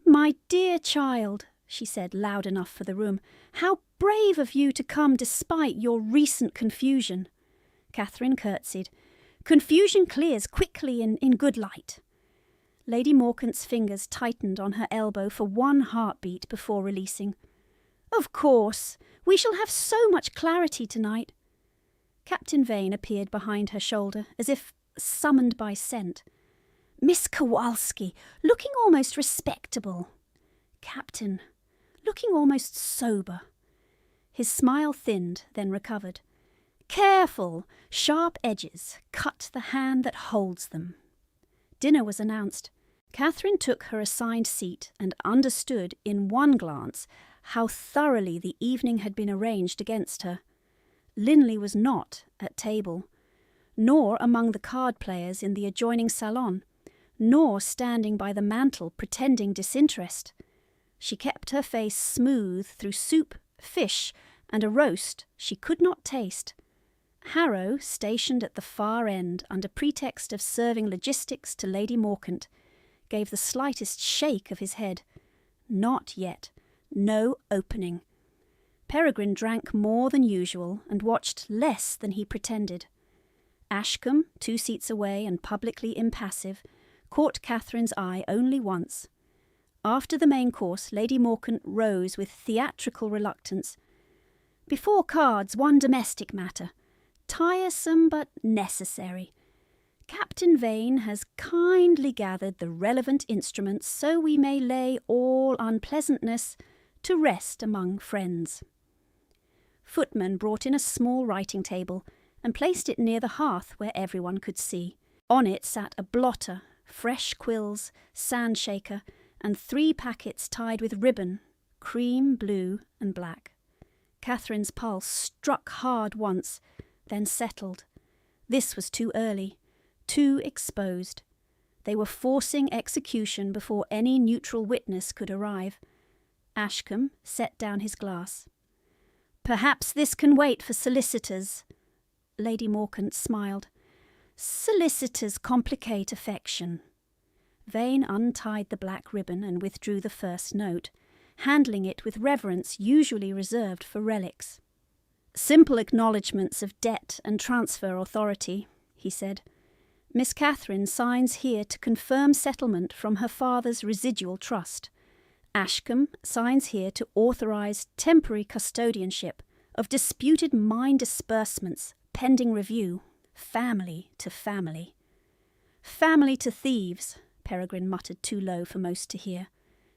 "My dear child," she said, loud enough for the room, "how brave of you to come despite your recent confusion." Catherine curtsied. "Confusion clears quickly in good light." Lady Morkant's fingers tightened on her elbow for one heartbeat before releasing. "Of course, we shall have so much clarity tonight." Captain Vane appeared behind her shoulder, as if summoned by scent. "Miss Kowalski, looking almost respectable." "Captain, looking almost sober." His smile thinned, then recovered. "Careful! Sharp edges cut the hand that holds them." Dinner was announced. Catherine took her assigned seat and understood in one glance how thoroughly the evening had been arranged against her. Linley was not at table, nor among the card players in the adjoining salon, nor standing by the mantel pretending disinterest. She kept her face smooth through soup, fish, and a roast she could not taste. Harrow, stationed at the far end under pretext of serving logistics to Lady Morkant, gave the slightest shake of his head. Not yet. No opening. Peregrine drank more than usual and watched less than he pretended. Ashcombe, 2 seats away and publicly impassive, caught Catherine's eye only once. After the main course, Lady Morkant rose with theatrical reluctance. "Before cards, one domestic matter. Tiresome but necessary. Captain Vane has kindly gathered the relevant instruments so we may lay all unpleasantness to rest among friends." Footman brought in a small writing table and placed it near the hearth where everyone could see. On it sat a blotter, fresh quills, sand shaker, and 3 packets tied with ribbon, cream, blue, and black. Catherine's pulse struck hard once, then settled. This was too early, too exposed. They were forcing execution before any neutral witness could arrive. Ashcombe set down his glass. "Perhaps this can wait for solicitors." Lady Morkant smiled. "Solicitors complicate affection." Vane untied the black ribbon and withdrew the first note, handling it with reverence usually reserved for relics. "Simple acknowledgements of debt and transfer authority," he said. "Miss Catherine signs here to confirm settlement from her father's residual trust. Ashcombe signs here to authorise temporary custodianship of disputed mine disbursements pending review, family to family." "Family to thieves," Peregrine muttered too low for most to hear.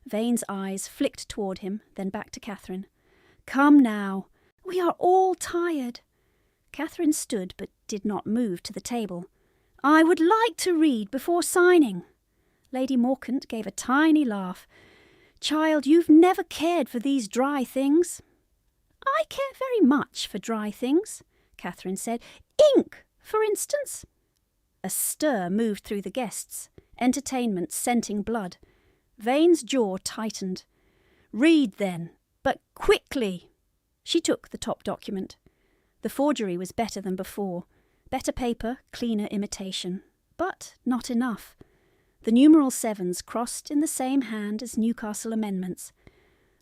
Vane's eyes flicked toward him, then back to Catherine. "Come now, we are all tired." Catherine stood but did not move to the table. "I would like to read before signing." Lady Morkant gave a tiny laugh. "Child, you've never cared for these dry things." "I care very much for dry things," Catherine said. "Ink, for instance." A stir moved through the guests, entertainment scenting blood. Vane's jaw tightened. "Read, then, but quickly." She took the top document. The forgery was better than before. Better paper, cleaner imitation. But not enough. The numeral 7s crossed in the same hand as Newcastle amendments.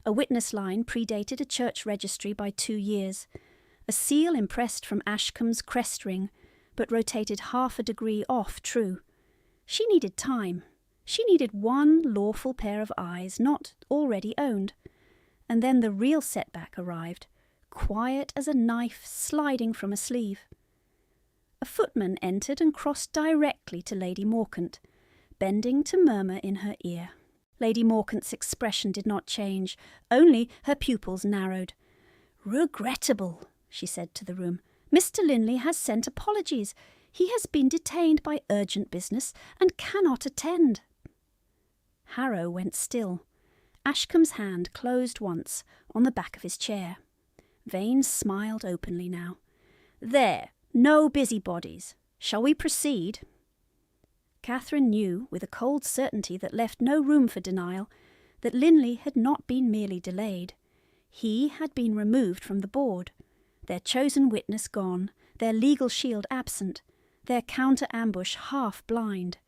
A witness line predated a church registry by 2 years. A seal impressed from Ashcombe's crest ring, but rotated half a degree off true. She needed time. She needed one lawful pair of eyes not already owned. And then the real setback arrived, quiet as a knife sliding from a sleeve. A footman entered and crossed directly to Lady Morkant, bending to murmur in her ear. Lady Morkant's expression did not change, only her pupils narrowed. "Regrettable," she said to the room. "Mr. Linley has sent apologies. He has been detained by urgent business and cannot attend." Harrow went still. Ashcombe's hand closed once on the back of his chair. Vane smiled openly now. "There, no busybodies. Shall we proceed?" Catherine knew, with a cold certainty that left no room for denial, that Linley had not been merely delayed. He had been removed from the board, their chosen witness gone, their legal shield absent, their counter-ambush half blind.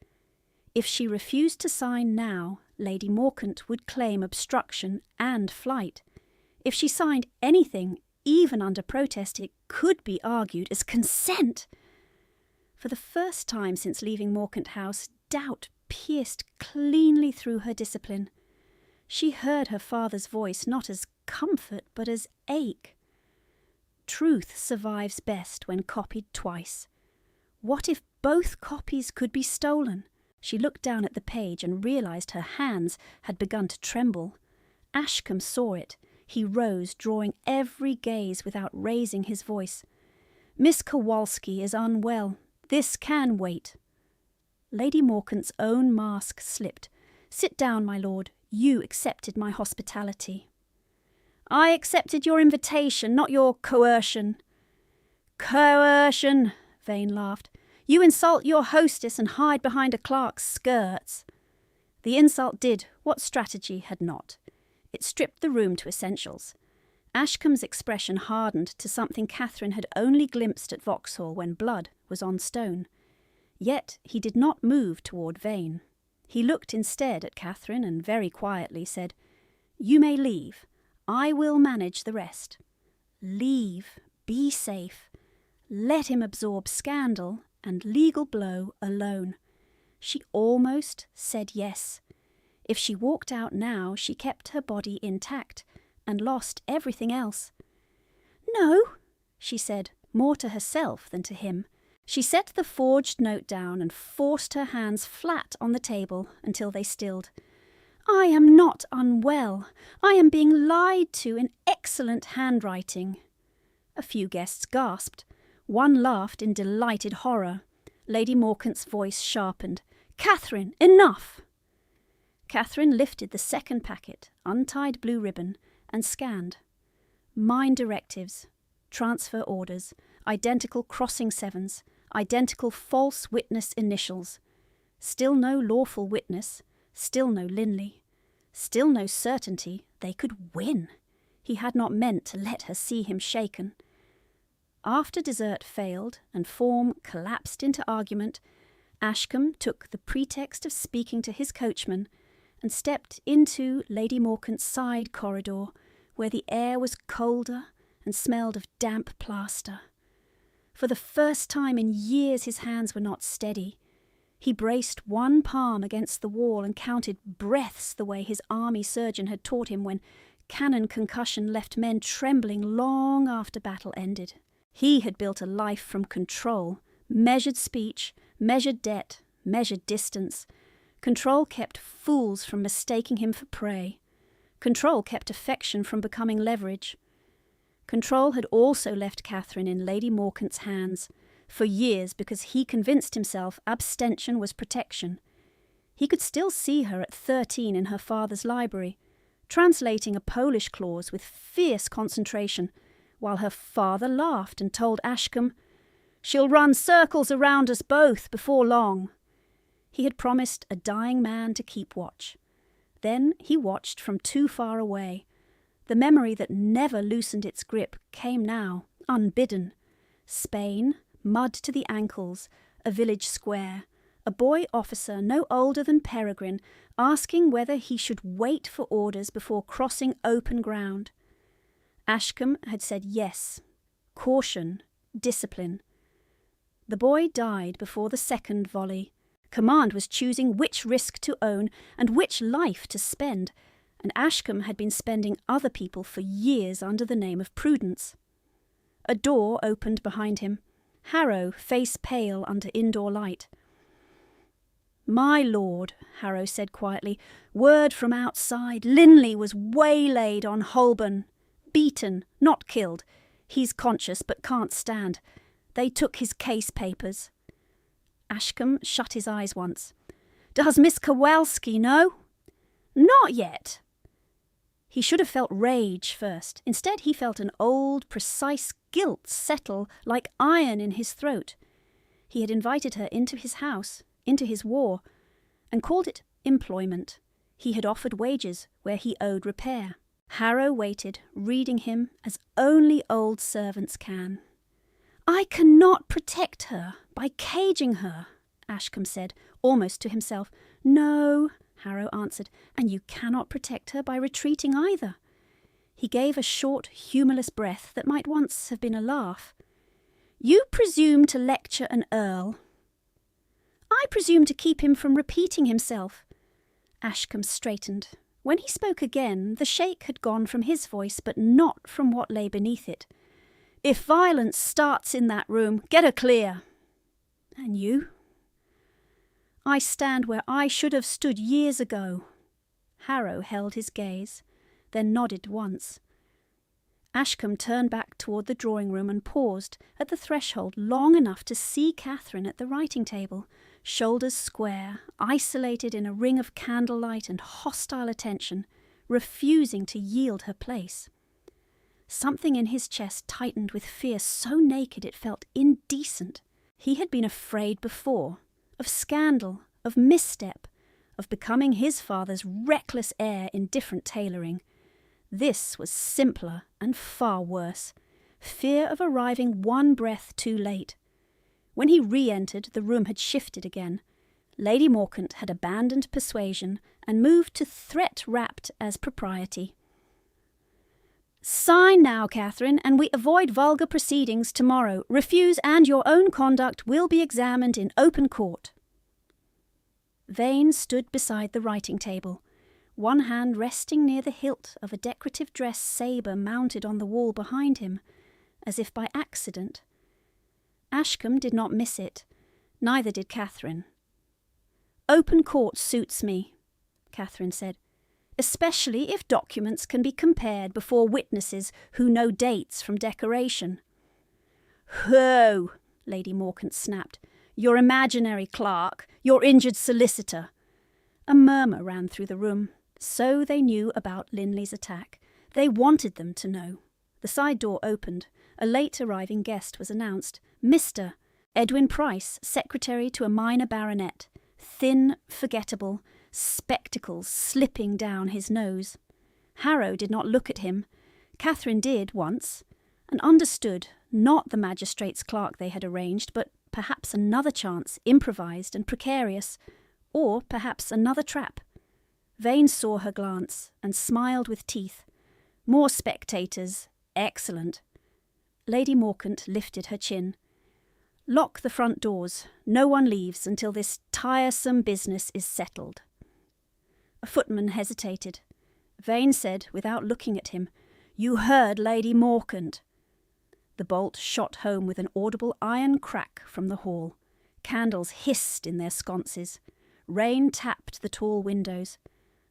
If she refused to sign now, Lady Morkant would claim obstruction and flight. If she signed anything, even under protest, it could be argued as consent. For the first time since leaving Morkant House, doubt pierced cleanly through her discipline. She heard her father's voice not as comfort but as ache. Truth survives best when copied twice. What if both copies could be stolen? She looked down at the page and realised her hands had begun to tremble. Ashcombe saw it. He rose, drawing every gaze without raising his voice. "Miss Kowalski is unwell. This can wait." Lady Morkant's own mask slipped. "Sit down, my lord. You accepted my hospitality." "I accepted your invitation, not your coercion." "Coercion!" Vane laughed. "You insult your hostess and hide behind a clerk's skirts." The insult did what strategy had not. It stripped the room to essentials. Ashcombe's expression hardened to something Catherine had only glimpsed at Vauxhall when blood was on stone. Yet he did not move toward Vane. He looked instead at Catherine and very quietly said, "You may leave. I will manage the rest. Leave. Be safe. Let him absorb scandal and legal blow alone." She almost said yes. If she walked out now, she kept her body intact and lost everything else. "No," she said, more to herself than to him. She set the forged note down and forced her hands flat on the table until they stilled. "I am not unwell. I am being lied to in excellent handwriting." A few guests gasped. One laughed in delighted horror. Lady Morkant's voice sharpened. "Catherine, enough!" Catherine lifted the second packet, untied blue ribbon, and scanned. Mine directives, transfer orders, identical crossing sevens, identical false witness initials. Still no lawful witness, still no Linley, still no certainty they could win. He had not meant to let her see him shaken. After dessert failed and form collapsed into argument, Ashcombe took the pretext of speaking to his coachman and stepped into Lady Morkant's side corridor, where the air was colder and smelled of damp plaster. For the first time in years his hands were not steady. He braced one palm against the wall and counted breaths the way his army surgeon had taught him when cannon concussion left men trembling long after battle ended. He had built a life from control, measured speech, measured debt, measured distance. Control kept fools from mistaking him for prey. Control kept affection from becoming leverage. Control had also left Catherine in Lady Morkant's hands for years because he convinced himself abstention was protection. He could still see her at 13 in her father's library, translating a Polish clause with fierce concentration, while her father laughed and told Ashcombe, "She'll run circles around us both before long." He had promised a dying man to keep watch. Then he watched from too far away. The memory that never loosened its grip came now, unbidden. Spain, mud to the ankles, a village square, a boy officer no older than Peregrine, asking whether he should wait for orders before crossing open ground. Ashcombe had said yes. Caution, discipline. The boy died before the second volley. Command was choosing which risk to own and which life to spend, and Ashcombe had been spending other people for years under the name of prudence. A door opened behind him. Harrow, face pale under indoor light. "My lord," Harrow said quietly, "word from outside. Linley was waylaid on Holborn. Beaten, not killed. He's conscious but can't stand. They took his case papers." Ashcombe shut his eyes once. "Does Miss Kowalski know?" "Not yet." He should have felt rage first. Instead, he felt an old, precise guilt settle like iron in his throat. He had invited her into his house, into his war, and called it employment. He had offered wages where he owed repair. Harrow waited, reading him as only old servants can. "I cannot protect her by caging her," Ashcombe said, almost to himself. "No," Harrow answered, "and you cannot protect her by retreating either." He gave a short, humourless breath that might once have been a laugh. "You presume to lecture an earl." "I presume to keep him from repeating himself." Ashcombe straightened. When he spoke again, the shake had gone from his voice, but not from what lay beneath it. "If violence starts in that room, get her clear." "And you?" "I stand where I should have stood years ago." Harrow held his gaze, then nodded once. Ashcombe turned back toward the drawing-room and paused at the threshold long enough to see Catherine at the writing-table, shoulders square, isolated in a ring of candlelight and hostile attention, refusing to yield her place. Something in his chest tightened with fear so naked it felt indecent. He had been afraid before, of scandal, of misstep, of becoming his father's reckless heir in different tailoring. This was simpler and far worse. Fear of arriving one breath too late. When he re-entered, the room had shifted again. Lady Morkant had abandoned persuasion and moved to threat-wrapped as propriety. "Sign now, Catherine, and we avoid vulgar proceedings tomorrow. Refuse, and your own conduct will be examined in open court." Vane stood beside the writing table, one hand resting near the hilt of a decorative dress sabre mounted on the wall behind him, as if by accident. Ashcombe did not miss it, neither did Catherine. "Open court suits me," Catherine said, "especially if documents can be compared before witnesses who know dates from decoration." "Ho!" Lady Morkant snapped. "Your imaginary clerk, your injured solicitor." A murmur ran through the room. So they knew about Linley's attack. They wanted them to know. The side door opened. A late arriving guest was announced. Mr. Edwin Price, secretary to a minor baronet. Thin, forgettable, spectacles slipping down his nose. Harrow did not look at him. Catherine did once, and understood not the magistrate's clerk they had arranged, but perhaps another chance, improvised and precarious, or perhaps another trap. Vane saw her glance and smiled with teeth. More spectators. Excellent. Lady Morkant lifted her chin. "Lock the front doors. No one leaves until this tiresome business is settled." A footman hesitated. Vane said, without looking at him, "You heard Lady Morkant." The bolt shot home with an audible iron crack from the hall. Candles hissed in their sconces. Rain tapped the tall windows.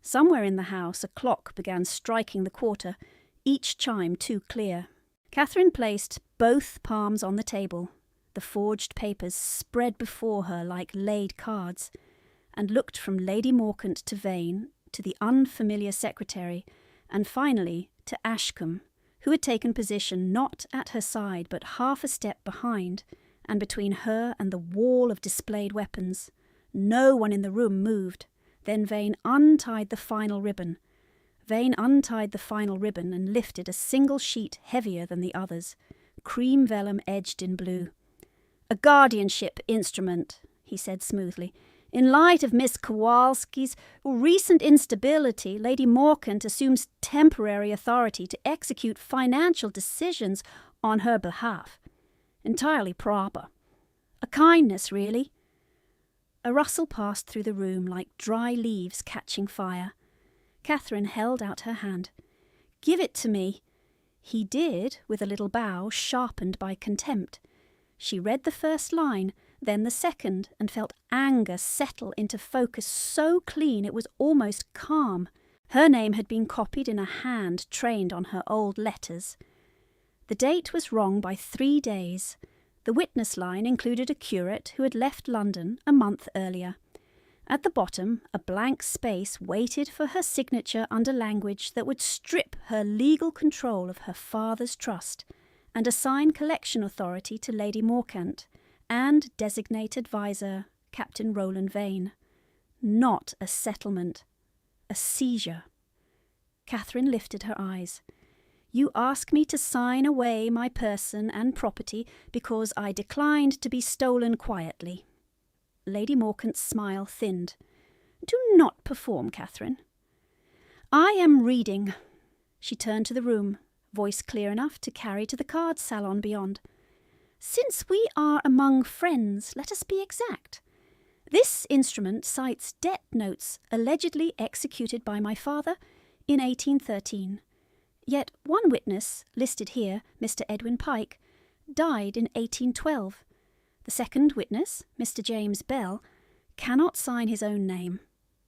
Somewhere in the house a clock began striking the quarter, each chime too clear. Catherine placed both palms on the table, the forged papers spread before her like laid cards, and looked from Lady Morkant to Vane, to the unfamiliar secretary, and finally to Ashcombe, who had taken position not at her side but half a step behind, and between her and the wall of displayed weapons. No one in the room moved. Then Vane untied the final ribbon. And lifted a single sheet heavier than the others, cream vellum edged in blue. "A guardianship instrument," he said smoothly. "In light of Miss Kowalski's recent instability, Lady Morkant assumes temporary authority to execute financial decisions on her behalf. Entirely proper. A kindness, really." A rustle passed through the room like dry leaves catching fire. Catherine held out her hand. "Give it to me." He did, with a little bow sharpened by contempt. She read the first line, then the second, and felt anger settle into focus so clean it was almost calm. Her name had been copied in a hand trained on her old letters. The date was wrong by 3 days. The witness line included a curate who had left London a month earlier. At the bottom, a blank space waited for her signature under language that would strip her legal control of her father's trust and assign collection authority to Lady Morkant and designate adviser Captain Roland Vane. Not a settlement. A seizure. Catherine lifted her eyes. "You ask me to sign away my person and property because I declined to be stolen quietly." Lady Morkant's smile thinned. "Do not perform, Catherine." "I am reading." She turned to the room, voice clear enough to carry to the card salon beyond. "Since we are among friends, let us be exact. This instrument cites debt notes allegedly executed by my father in 1813. Yet one witness, listed here, Mr. Edwin Pike, died in 1812. The second witness, Mr. James Bell, cannot sign his own name.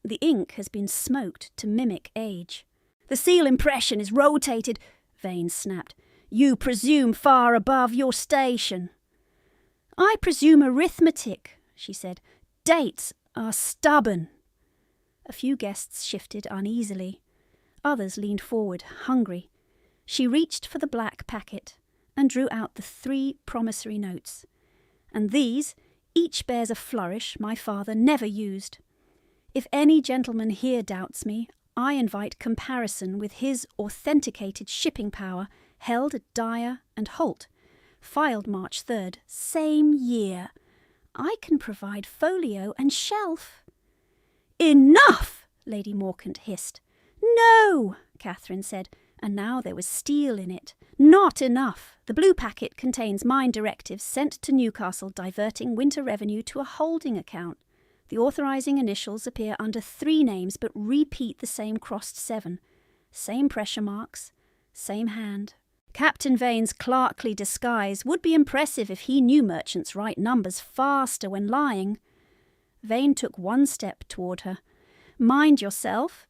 The ink has been smoked to mimic age. "The seal impression is rotated," Vane snapped. "You presume far above your station." "I presume arithmetic," she said. "Dates are stubborn." A few guests shifted uneasily. Others leaned forward, hungry. She reached for the black packet and drew out the 3 promissory notes. "And these, each bears a flourish my father never used. If any gentleman here doubts me, I invite comparison with his authenticated shipping power held at Dyer and Holt, filed March 3rd, same year. I can provide folio and shelf." "Enough!" Lady Morcant hissed. "No," Catherine said, and now there was steel in it. "Not enough. The blue packet contains mine directives sent to Newcastle diverting winter revenue to a holding account. The authorising initials appear under 3 names but repeat the same crossed 7. Same pressure marks, same hand. Captain Vane's clerkly disguise would be impressive if he knew merchants write numbers faster when lying." Vane took 1 step toward her. "Mind yourself."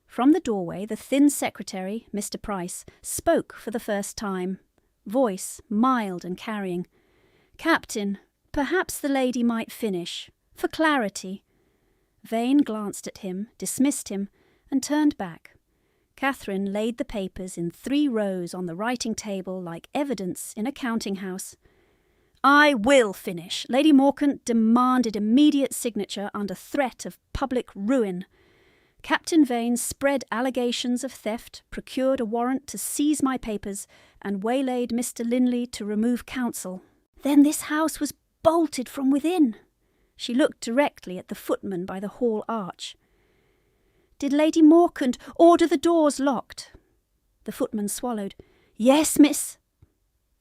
From the doorway, the thin secretary, Mr. Price, spoke for the first time, voice mild and carrying. "Captain, perhaps the lady might finish, for clarity." Vane glanced at him, dismissed him, and turned back. Catherine laid the papers in 3 rows on the writing table like evidence in a counting house. "I will finish." Lady Morcant demanded immediate signature under threat of public ruin. Captain Vane spread allegations of theft, procured a warrant to seize my papers, and waylaid Mr. Linley to remove counsel. Then this house was bolted from within. She looked directly at the footman by the hall arch. "Did Lady Morcant order the doors locked?" The footman swallowed. "Yes, miss."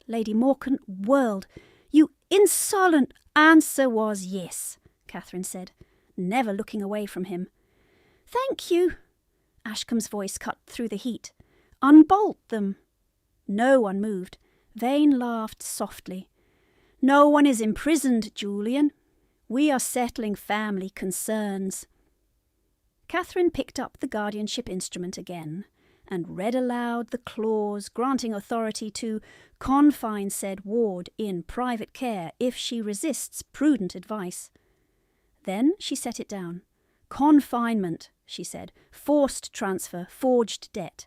Lady Morcant whirled. "You insolent—" "Answer was yes," Catherine said, never looking away from him. "Thank you." Ashcombe's voice cut through the heat. "Unbolt them." No one moved. Vane laughed softly. "No one is imprisoned, Julian. We are settling family concerns." Catherine picked up the guardianship instrument again and read aloud the clause granting authority to confine said ward in private care if she resists prudent advice. Then she set it down. "Confinement," she said. "Forced transfer, forged debt.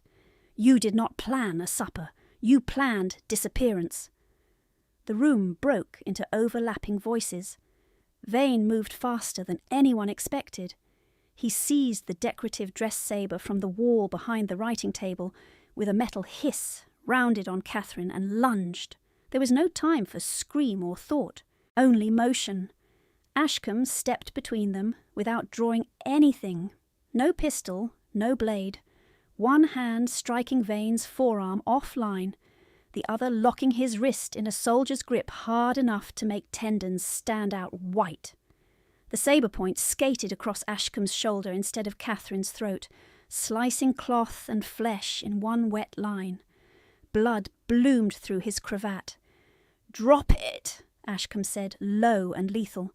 You did not plan a supper. You planned disappearance." The room broke into overlapping voices. Vane moved faster than anyone expected. He seized the decorative dress sabre from the wall behind the writing table with a metal hiss, rounded on Catherine, and lunged. There was no time for scream or thought, only motion. Ashcombe stepped between them without drawing anything. No pistol, no blade. One hand striking Vane's forearm off-line, the other locking his wrist in a soldier's grip hard enough to make tendons stand out white. The sabre point skated across Ashcombe's shoulder instead of Catherine's throat, slicing cloth and flesh in one wet line. Blood bloomed through his cravat. "Drop it," Ashcombe said, low and lethal.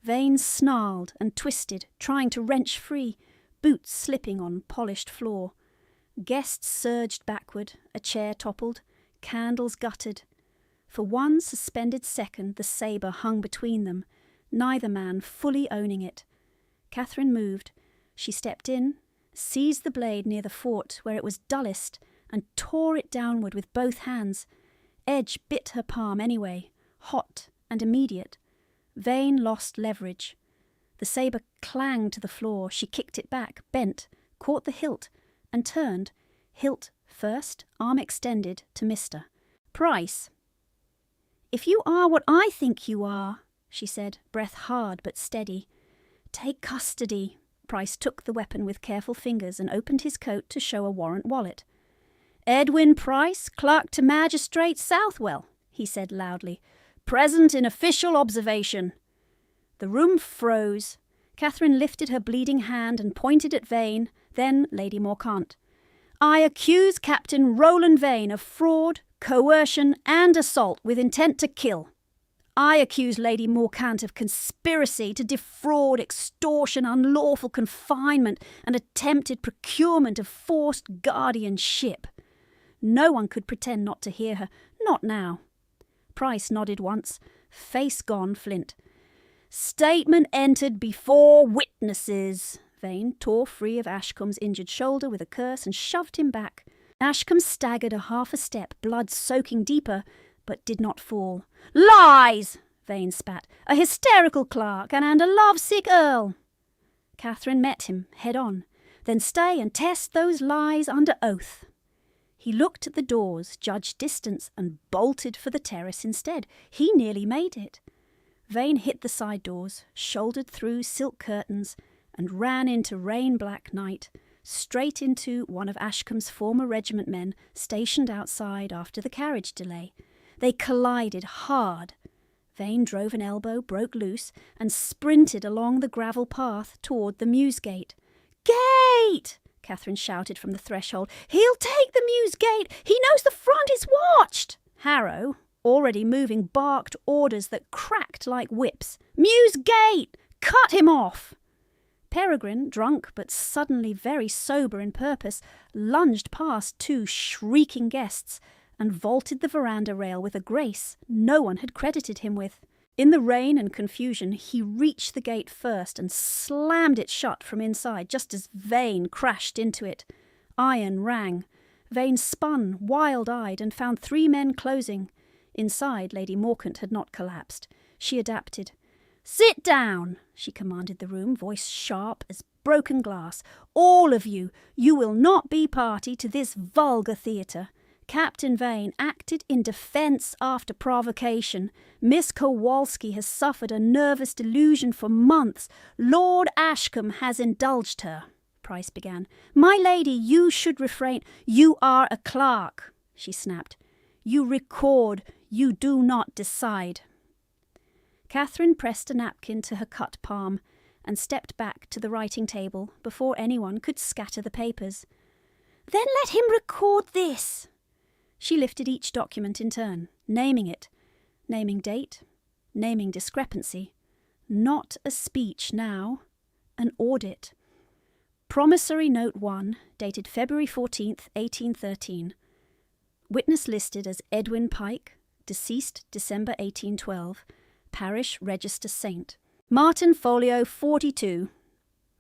Vane snarled and twisted, trying to wrench free, boots slipping on polished floor. Guests surged backward, a chair toppled, candles guttered. For 1 suspended second the sabre hung between them, neither man fully owning it. Catherine moved. She stepped in, seized the blade near the fort where it was dullest, and tore it downward with both hands. Edge bit her palm anyway, hot and immediate. Vane lost leverage. The sabre clanged to the floor. She kicked it back, bent, caught the hilt, and turned, hilt first, arm extended, to Mr. Price. "If you are what I think you are," she said, breath hard but steady, "take custody." Price took the weapon with careful fingers and opened his coat to show a warrant wallet. "Edwin Price, clerk to Magistrate Southwell," he said loudly. "Present in official observation." The room froze. Catherine lifted her bleeding hand and pointed at Vane, then Lady Morcant. "I accuse Captain Roland Vane of fraud, coercion, and assault with intent to kill. I accuse Lady Morcant of conspiracy to defraud, extortion, unlawful confinement, and attempted procurement of forced guardianship." No one could pretend not to hear her, not now. Price nodded once, face gone flint. "Statement entered before witnesses." Vane tore free of Ashcombe's injured shoulder with a curse and shoved him back. Ashcombe staggered half a step, blood soaking deeper, but did not fall. "Lies!" Vane spat. "A hysterical clerk and a lovesick Earl." Catherine met him head on. Then stay and test those lies under oath." He looked at the doors, judged distance, and bolted for the terrace instead. He nearly made it. Vane hit the side doors, shouldered through silk curtains, and ran into rain-black night, straight into one of Ashcombe's former regiment men stationed outside after the carriage delay. They collided hard. Vane drove an elbow, broke loose, and sprinted along the gravel path toward the Mews gate. "Gate!" Catherine shouted from the threshold. "He'll take the Mews gate! He knows the front is watched!" Harrow, already moving, barked orders that cracked like whips. "Mews gate! Cut him off!" Peregrine, drunk but suddenly very sober in purpose, lunged past two shrieking guests and vaulted the veranda rail with a grace no one had credited him with. In the rain and confusion, he reached the gate first and slammed it shut from inside just as Vane crashed into it. Iron rang. Vane spun, wild-eyed, and found 3 men closing. Inside, Lady Morcant had not collapsed. She adapted. "Sit down," she commanded the room, voice sharp as broken glass. "All of you, you will not be party to this vulgar theatre. Captain Vane acted in defence after provocation. Miss Kowalski has suffered a nervous delusion for months. Lord Ashcombe has indulged her," Price began. "My lady, you should refrain." "You are a clerk," she snapped. "You record, you do not decide." Catherine pressed a napkin to her cut palm and stepped back to the writing table before anyone could scatter the papers. "Then let him record this." She lifted each document in turn, naming it, naming date, naming discrepancy. Not a speech now, an audit. Promissory Note 1, dated February 14th, 1813. Witness listed as Edwin Pike, deceased December 1812, Parish Register Saint. Martin Folio 42.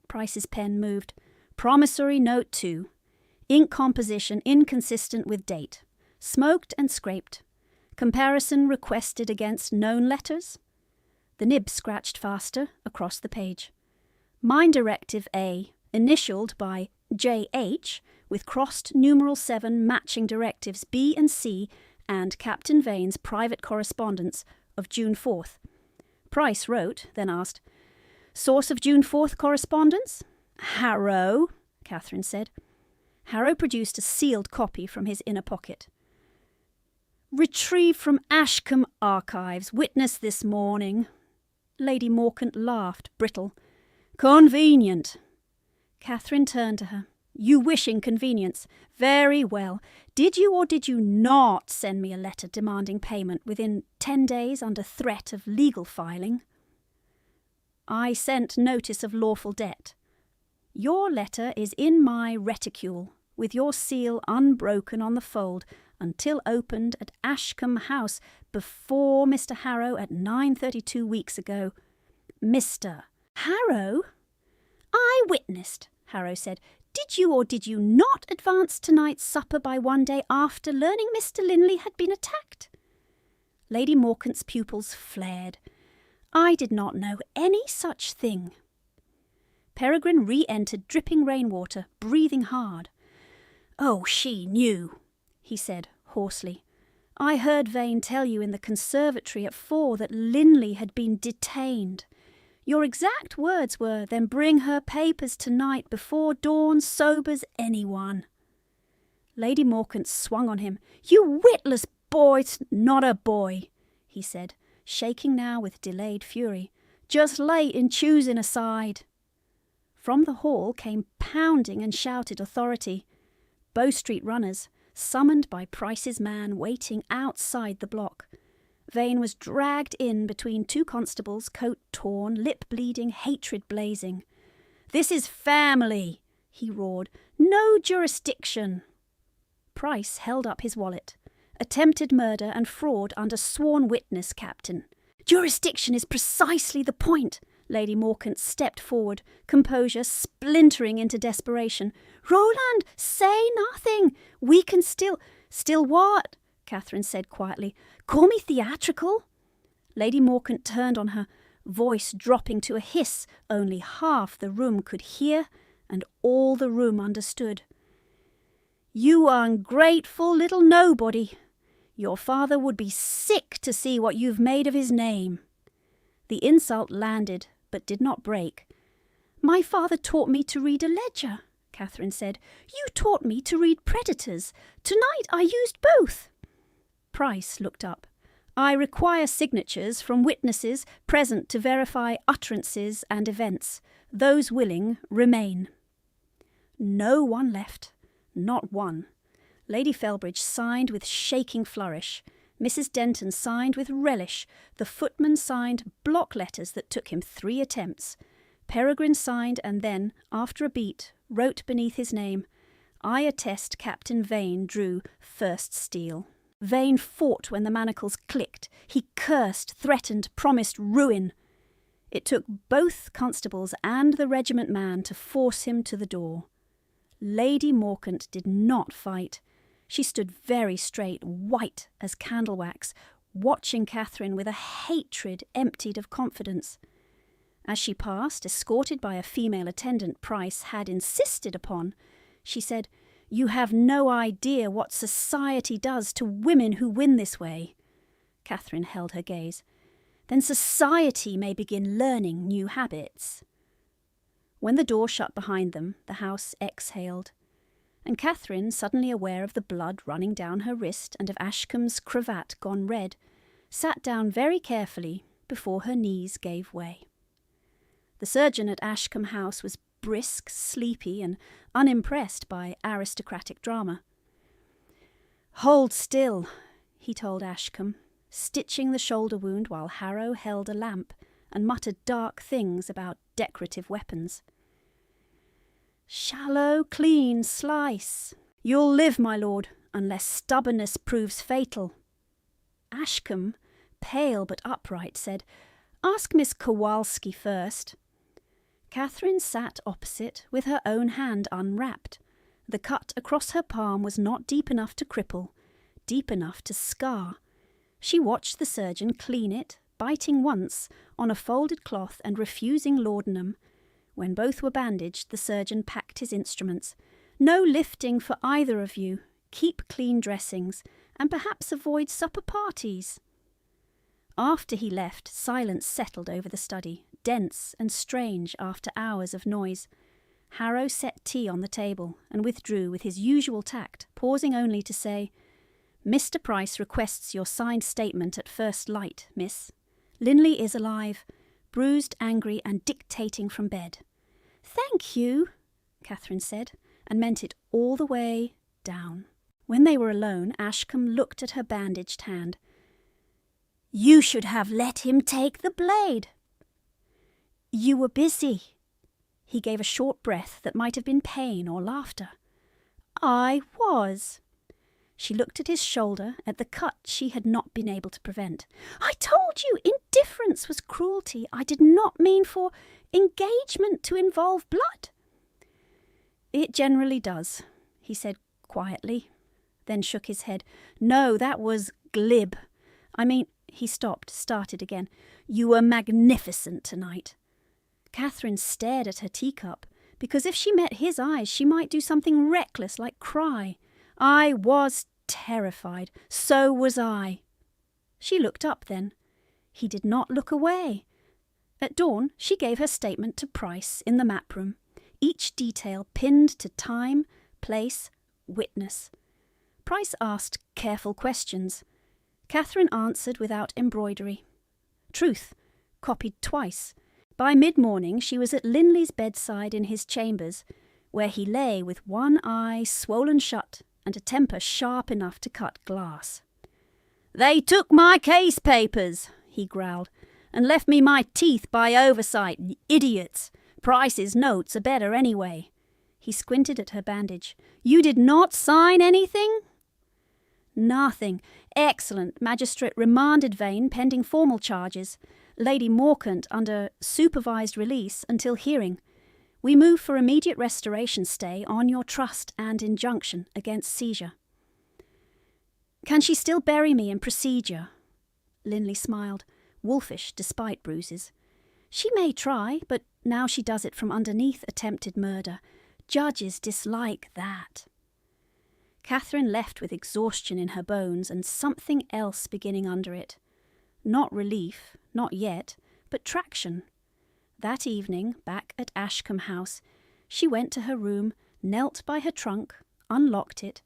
Price's pen moved. Promissory Note 2. Ink composition inconsistent with date. Smoked and scraped. Comparison requested against known letters. The nib scratched faster across the page. Mine Directive A, initialed by J.H., with crossed numeral 7 matching directives B and C and Captain Vane's private correspondence of June 4th. Price wrote, then asked, "Source of June 4th correspondence?" "Harrow," Catherine said. Harrow produced a sealed copy from his inner pocket. "Retrieved from Ashcombe Archives. Witness this morning." Lady Morcant laughed, brittle. "Convenient." Catherine turned to her. "You wish inconvenience. Very well. Did you or did you not send me a letter demanding payment within 10 days under threat of legal filing?" "I sent notice of lawful debt." "Your letter is in my reticule, with your seal unbroken on the fold, until opened at Ashcombe House before Mr. Harrow at 9:32 weeks ago." "Mr. Harrow?" "I witnessed," Harrow said. "Did you or did you not advance tonight's supper by one day after learning Mr. Linley had been attacked?" Lady Morcant's pupils flared. "I did not know any such thing." Peregrine re-entered dripping rainwater, breathing hard. "Oh, she knew," he said hoarsely. "I heard Vane tell you in the conservatory at 4 that Linley had been detained. Your exact words were, 'Then bring her papers tonight before dawn sobers anyone.'" Lady Morcant swung on him. "You witless boy!" "Not a boy," he said, shaking now with delayed fury. "Just late in choosing a side." From the hall came pounding and shouted authority. Bow Street runners, summoned by Price's man waiting outside the block. Vane was dragged in between 2 constables, coat torn, lip bleeding, hatred blazing. "This is family," he roared. "No jurisdiction." Price held up his wallet. "Attempted murder and fraud under sworn witness, Captain." "Jurisdiction is precisely the point." Lady Morcant stepped forward, composure splintering into desperation. "Roland, say nothing. We can still—" "Still what?" Catherine said quietly. "Call me theatrical." Lady Morcant turned on her, voice dropping to a hiss only half the room could hear and all the room understood. "You ungrateful little nobody! Your father would be sick to see what you've made of his name." The insult landed, but did not break. "My father taught me to read a ledger," Catherine said. "You taught me to read predators. Tonight I used both." Price looked up. "I require signatures from witnesses present to verify utterances and events. Those willing remain." No one left. Not one. Lady Felbridge signed with shaking flourish. Mrs. Denton signed with relish. The footman signed block letters that took him 3 attempts. Peregrine signed and then, after a beat, wrote beneath his name, "I attest Captain Vane drew first steel." Vane fought when the manacles clicked. He cursed, threatened, promised ruin. It took both constables and the regiment man to force him to the door. Lady Morcant did not fight. She stood very straight, white as candle wax, watching Catherine with a hatred emptied of confidence. As she passed, escorted by a female attendant Price had insisted upon, she said, "You have no idea what society does to women who win this way." Catherine held her gaze. "Then society may begin learning new habits." When the door shut behind them, the house exhaled, and Catherine, suddenly aware of the blood running down her wrist and of Ashcombe's cravat gone red, sat down very carefully before her knees gave way. The surgeon at Ashcombe House was brisk, sleepy, and unimpressed by aristocratic drama. "Hold still," he told Ashcombe, stitching the shoulder wound while Harrow held a lamp and muttered dark things about decorative weapons. "Shallow, clean slice. You'll live, my lord, unless stubbornness proves fatal." Ashcombe, pale but upright, said, "Ask Miss Kowalski first." Catherine sat opposite, with her own hand unwrapped. The cut across her palm was not deep enough to cripple, deep enough to scar. She watched the surgeon clean it, biting once on a folded cloth and refusing laudanum. When both were bandaged, the surgeon packed his instruments. "No lifting for either of you. Keep clean dressings, and perhaps avoid supper parties." After he left, silence settled over the study, dense and strange after hours of noise. Harrow set tea on the table and withdrew with his usual tact, pausing only to say, "Mr. Price requests your signed statement at first light, miss. Linley is alive, bruised, angry, and dictating from bed." "Thank you," Catherine said, and meant it all the way down. When they were alone, Ashcombe looked at her bandaged hand. "You should have let him take the blade." "You were busy." He gave a short breath that might have been pain or laughter. "I was." She looked at his shoulder, at the cut she had not been able to prevent. "I told you indifference was cruelty. I did not mean for engagement to involve blood." "It generally does," he said quietly, then shook his head. "No, that was glib. I mean—" He stopped, started again. "You were magnificent tonight." Catherine stared at her teacup, because if she met his eyes she might do something reckless like cry. "I was terrified. So was I." She looked up then. He did not look away. At dawn she gave her statement to Price in the map room, each detail pinned to time, place, witness. Price asked careful questions. Catherine answered without embroidery. Truth, copied twice. By mid-morning she was at Linley's bedside in his chambers, where he lay with one eye swollen shut and a temper sharp enough to cut glass. "They took my case papers," he growled, "and left me my teeth by oversight. Idiots! Price's notes are better anyway." He squinted at her bandage. "You did not sign anything?" "Nothing. Excellent. Magistrate remanded Vane pending formal charges. Lady Morcant under supervised release until hearing. We move for immediate restoration stay on your trust and injunction against seizure." "Can she still bury me in procedure?" Linley smiled, wolfish despite bruises. "She may try, but now she does it from underneath attempted murder. judges dislike that. Catherine left with exhaustion in her bones and something else beginning under it. Not relief, not yet, but traction. That evening, back at Ashcombe House, she went to her room, knelt by her trunk, unlocked it,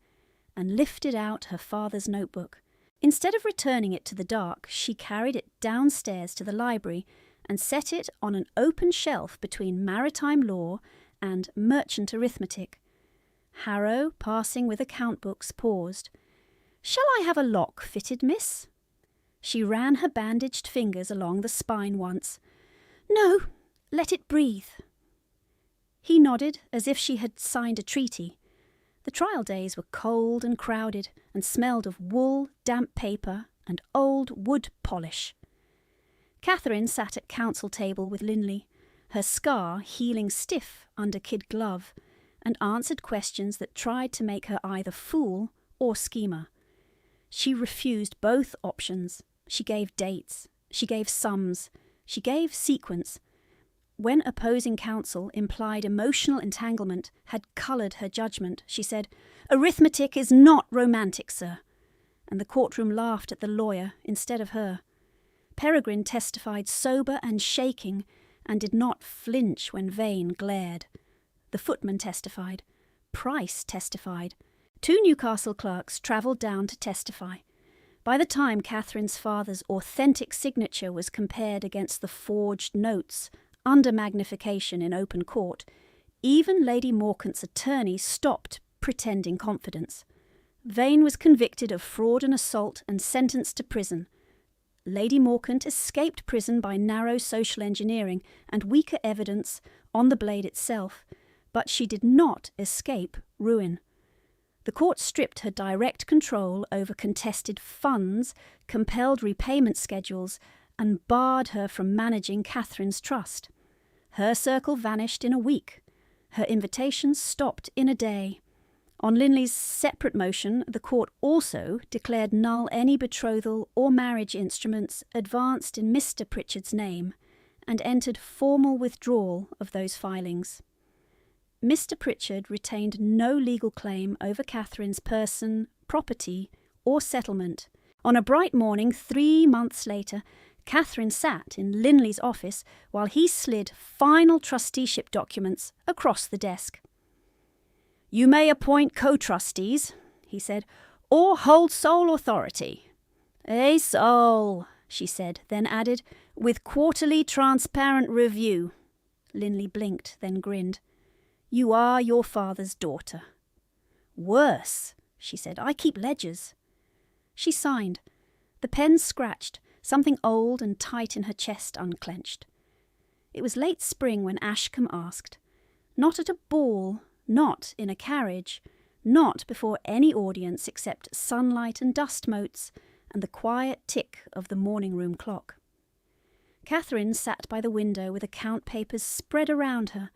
and lifted out her father's notebook. Instead of returning it to the dark, she carried it downstairs to the library and set it on an open shelf between maritime law and merchant arithmetic. Harrow, passing with account books, paused. "Shall I have a lock fitted, miss?" She ran her bandaged fingers along the spine once. "No, let it breathe." He nodded as if she had signed a treaty. The trial days were cold and crowded and smelled of wool, damp paper and old wood polish. Catherine sat at counsel table with Linley, her scar healing stiff under kid glove, and answered questions that tried to make her either fool or schemer. She refused both options. She gave dates. She gave sums. She gave sequence. When opposing counsel implied emotional entanglement had coloured her judgment, she said, "Arithmetic is not romantic, sir." And the courtroom laughed at the lawyer instead of her. Peregrine testified sober and shaking, and did not flinch when Vane glared. The footman testified. Price testified. 2 Newcastle clerks travelled down to testify. By the time Catherine's father's authentic signature was compared against the forged notes under magnification in open court, even Lady Morcant's attorney stopped pretending confidence. Vane was convicted of fraud and assault and sentenced to prison. Lady Morcant escaped prison by narrow social engineering and weaker evidence on the blade itself, but she did not escape ruin. The court stripped her direct control over contested funds, compelled repayment schedules, and barred her from managing Catherine's trust. Her circle vanished in a week. Her invitations stopped in a day. On Linley's separate motion, the court also declared null any betrothal or marriage instruments advanced in Mr. Pritchard's name, and entered formal withdrawal of those filings. Mr. Pritchard retained no legal claim over Catherine's person, property, or settlement. On a bright morning 3 months later, Catherine sat in Linley's office while he slid final trusteeship documents across the desk. "You may appoint co-trustees," he said, "or hold sole authority." "A sole," she said, then added, "with quarterly transparent review." Linley blinked, then grinned. "You are your father's daughter." "Worse," she said, "I keep ledgers." She signed. The pen scratched, something old and tight in her chest unclenched. It was late spring when Ashcombe asked. Not at a ball, not in a carriage, not before any audience except sunlight and dust motes and the quiet tick of the morning-room clock. Catherine sat by the window with account papers spread around her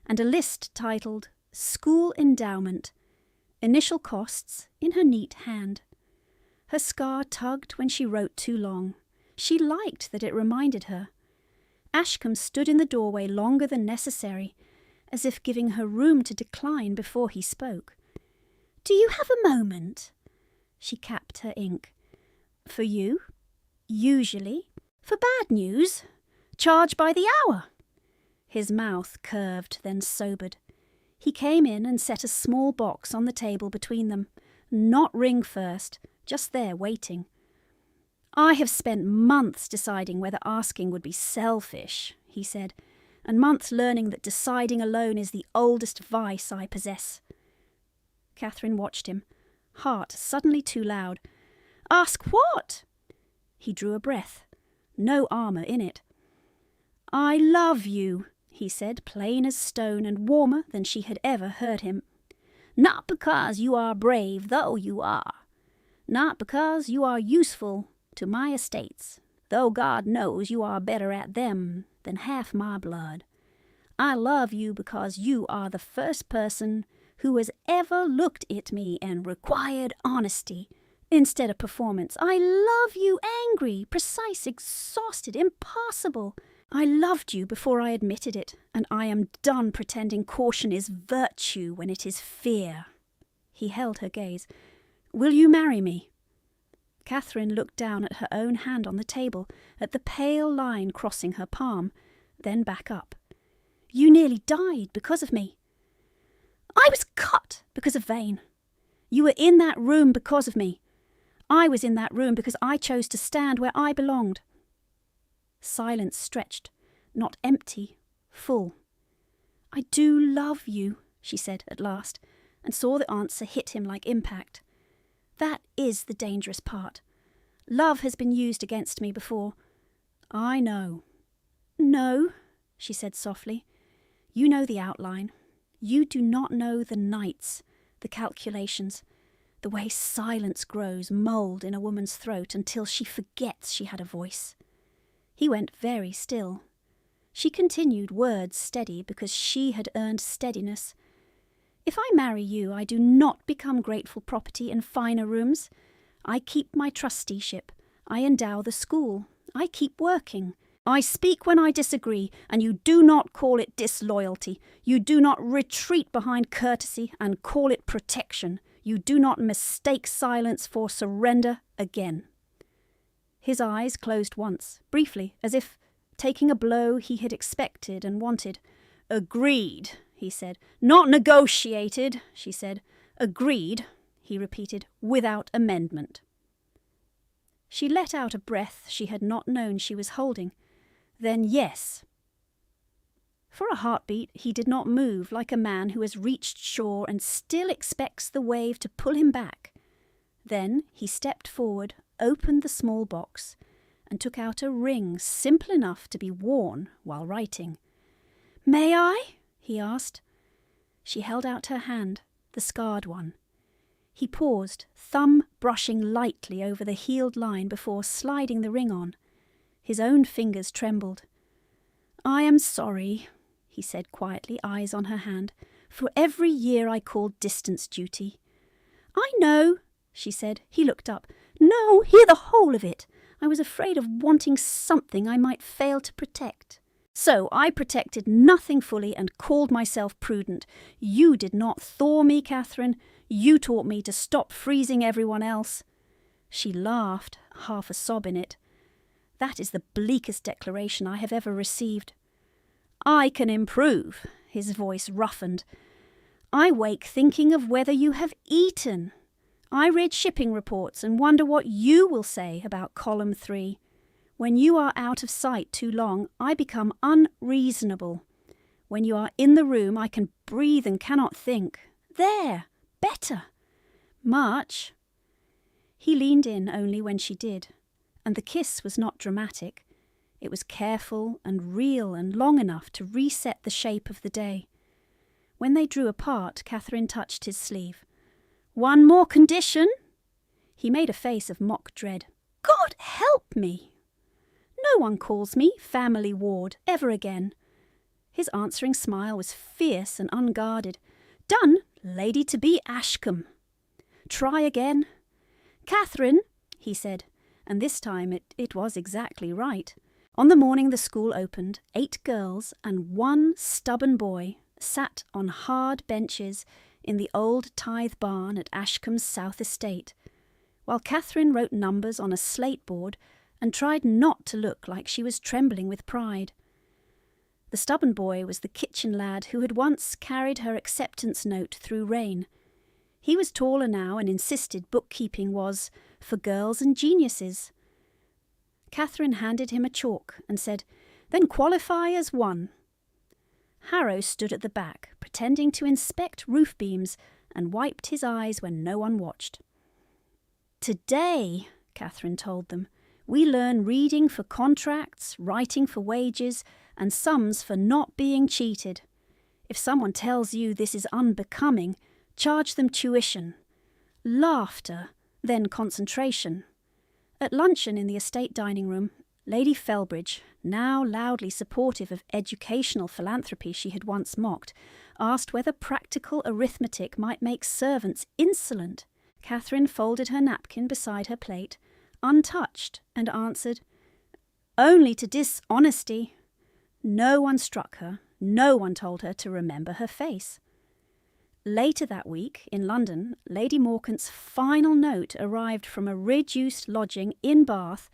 and a list titled School Endowment, initial costs in her neat hand. Her scar tugged when she wrote too long. She liked that it reminded her. Ashcombe stood in the doorway longer than necessary, as if giving her room to decline before he spoke. "Do you have a moment?" She capped her ink. "For you? Usually. For bad news? Charge by the hour." His mouth curved, then sobered. He came in and set a small box on the table between them. Not ring first, just there waiting. "I have spent months deciding whether asking would be selfish," he said, "and months learning that deciding alone is the oldest vice I possess." Catherine watched him, heart suddenly too loud. "Ask what?" He drew a breath. No armour in it. "I love you," he said, plain as stone and warmer than she had ever heard him. "Not because you are brave, though you are. Not because you are useful to my estates, though God knows you are better at them than half my blood. I love you because you are the first person who has ever looked at me and required honesty instead of performance. I love you angry, precise, exhausted, impossible, I loved you before I admitted it, and I am done pretending caution is virtue when it is fear." He held her gaze. "Will you marry me?" Catherine looked down at her own hand on the table, at the pale line crossing her palm, then back up. "You nearly died because of me." "I was cut because of Vane. You were in that room because of me. I was in that room because I chose to stand where I belonged." Silence stretched, not empty, full. "I do love you," she said at last, and saw the answer hit him like impact. "That is the dangerous part. Love has been used against me before." "I know." "No," she said softly. "You know the outline. You do not know the nights, the calculations, the way silence grows mould in a woman's throat until she forgets she had a voice." He went very still. She continued, words steady because she had earned steadiness. "If I marry you, I do not become grateful property in finer rooms. I keep my trusteeship. I endow the school. I keep working. I speak when I disagree, and you do not call it disloyalty. You do not retreat behind courtesy and call it protection. You do not mistake silence for surrender again." His eyes closed once, briefly, as if taking a blow he had expected and wanted. "Agreed," he said. "Not negotiated," she said. "Agreed," he repeated, "without amendment." She let out a breath she had not known she was holding. "Then yes." For a heartbeat he did not move, like a man who has reached shore and still expects the wave to pull him back. Then he stepped forward, opened the small box, and took out a ring simple enough to be worn while writing. "May I?" he asked. She held out her hand, the scarred one. He paused, thumb brushing lightly over the healed line before sliding the ring on. His own fingers trembled. "I am sorry," he said quietly, eyes on her hand, "for every year I called distance duty." "I know," she said. He looked up. "No, hear the whole of it. I was afraid of wanting something I might fail to protect. So I protected nothing fully and called myself prudent. You did not thaw me, Catherine. You taught me to stop freezing everyone else." She laughed, half a sob in it. "That is the bleakest declaration I have ever received." "I can improve," his voice roughened. "I wake thinking of whether you have eaten. I read shipping reports and wonder what you will say about column 3. When you are out of sight too long, I become unreasonable. When you are in the room, I can breathe and cannot think. There, better. Much." He leaned in only when she did, and the kiss was not dramatic. It was careful and real and long enough to reset the shape of the day. When they drew apart, Catherine touched his sleeve. "One more condition?" He made a face of mock dread. "God help me! No one calls me family ward ever again." His answering smile was fierce and unguarded. "Done, Lady-to-be Ashcombe." "Try again." "Catherine," he said, and this time it was exactly right. On the morning the school opened, 8 girls and 1 stubborn boy sat on hard benches in the old tithe barn at Ashcombe's South Estate, while Catherine wrote numbers on a slate board and tried not to look like she was trembling with pride. The stubborn boy was the kitchen lad who had once carried her acceptance note through rain. He was taller now and insisted bookkeeping was for girls and geniuses. Catherine handed him a chalk and said, "Then qualify as 1. Harrow stood at the back, pretending to inspect roof beams, and wiped his eyes when no one watched. "Today," Catherine told them, "we learn reading for contracts, writing for wages, and sums for not being cheated. If someone tells you this is unbecoming, charge them tuition. Laughter, then concentration." At luncheon in the estate dining room, Lady Felbridge, now loudly supportive of educational philanthropy she had once mocked, asked whether practical arithmetic might make servants insolent. Catherine folded her napkin beside her plate, untouched, and answered, "Only to dishonesty. No one struck her, no one told her to remember her face. Later that week, in London, Lady Morkant's final note arrived from a reduced lodging in Bath,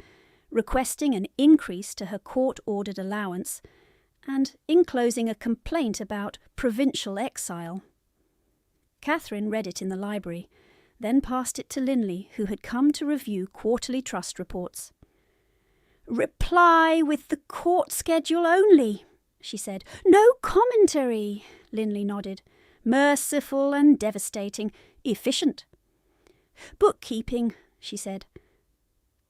requesting an increase to her court-ordered allowance, and enclosing a complaint about provincial exile. Catherine read it in the library, then passed it to Linley, who had come to review quarterly trust reports. "Reply with the court schedule only," she said. "No commentary," Linley nodded. "Merciful and devastating. Efficient." "Bookkeeping," she said.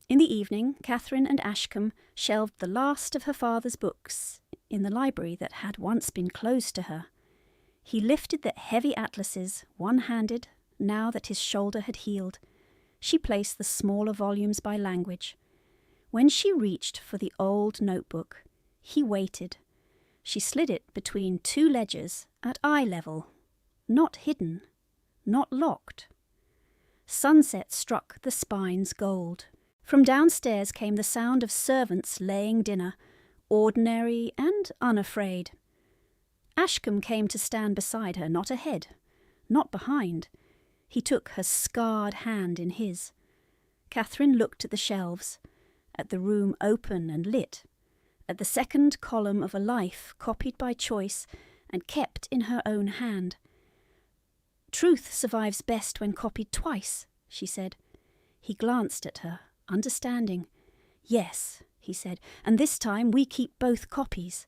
In the evening, Catherine and Ashcombe shelved the last of her father's books in the library that had once been closed to her. He lifted the heavy atlases, one-handed, now that his shoulder had healed. She placed the smaller volumes by language. When she reached for the old notebook, he waited. She slid it between two ledgers at eye level, not hidden, not locked. Sunset struck the spines gold. From downstairs came the sound of servants laying dinner, ordinary and unafraid. Ashcombe came to stand beside her, not ahead, not behind. He took her scarred hand in his. Catherine looked at the shelves, at the room open and lit, at the second column of a life copied by choice and kept in her own hand. "Truth survives best when copied twice," she said. He glanced at her, understanding. "Yes," he said, "and this time we keep both copies.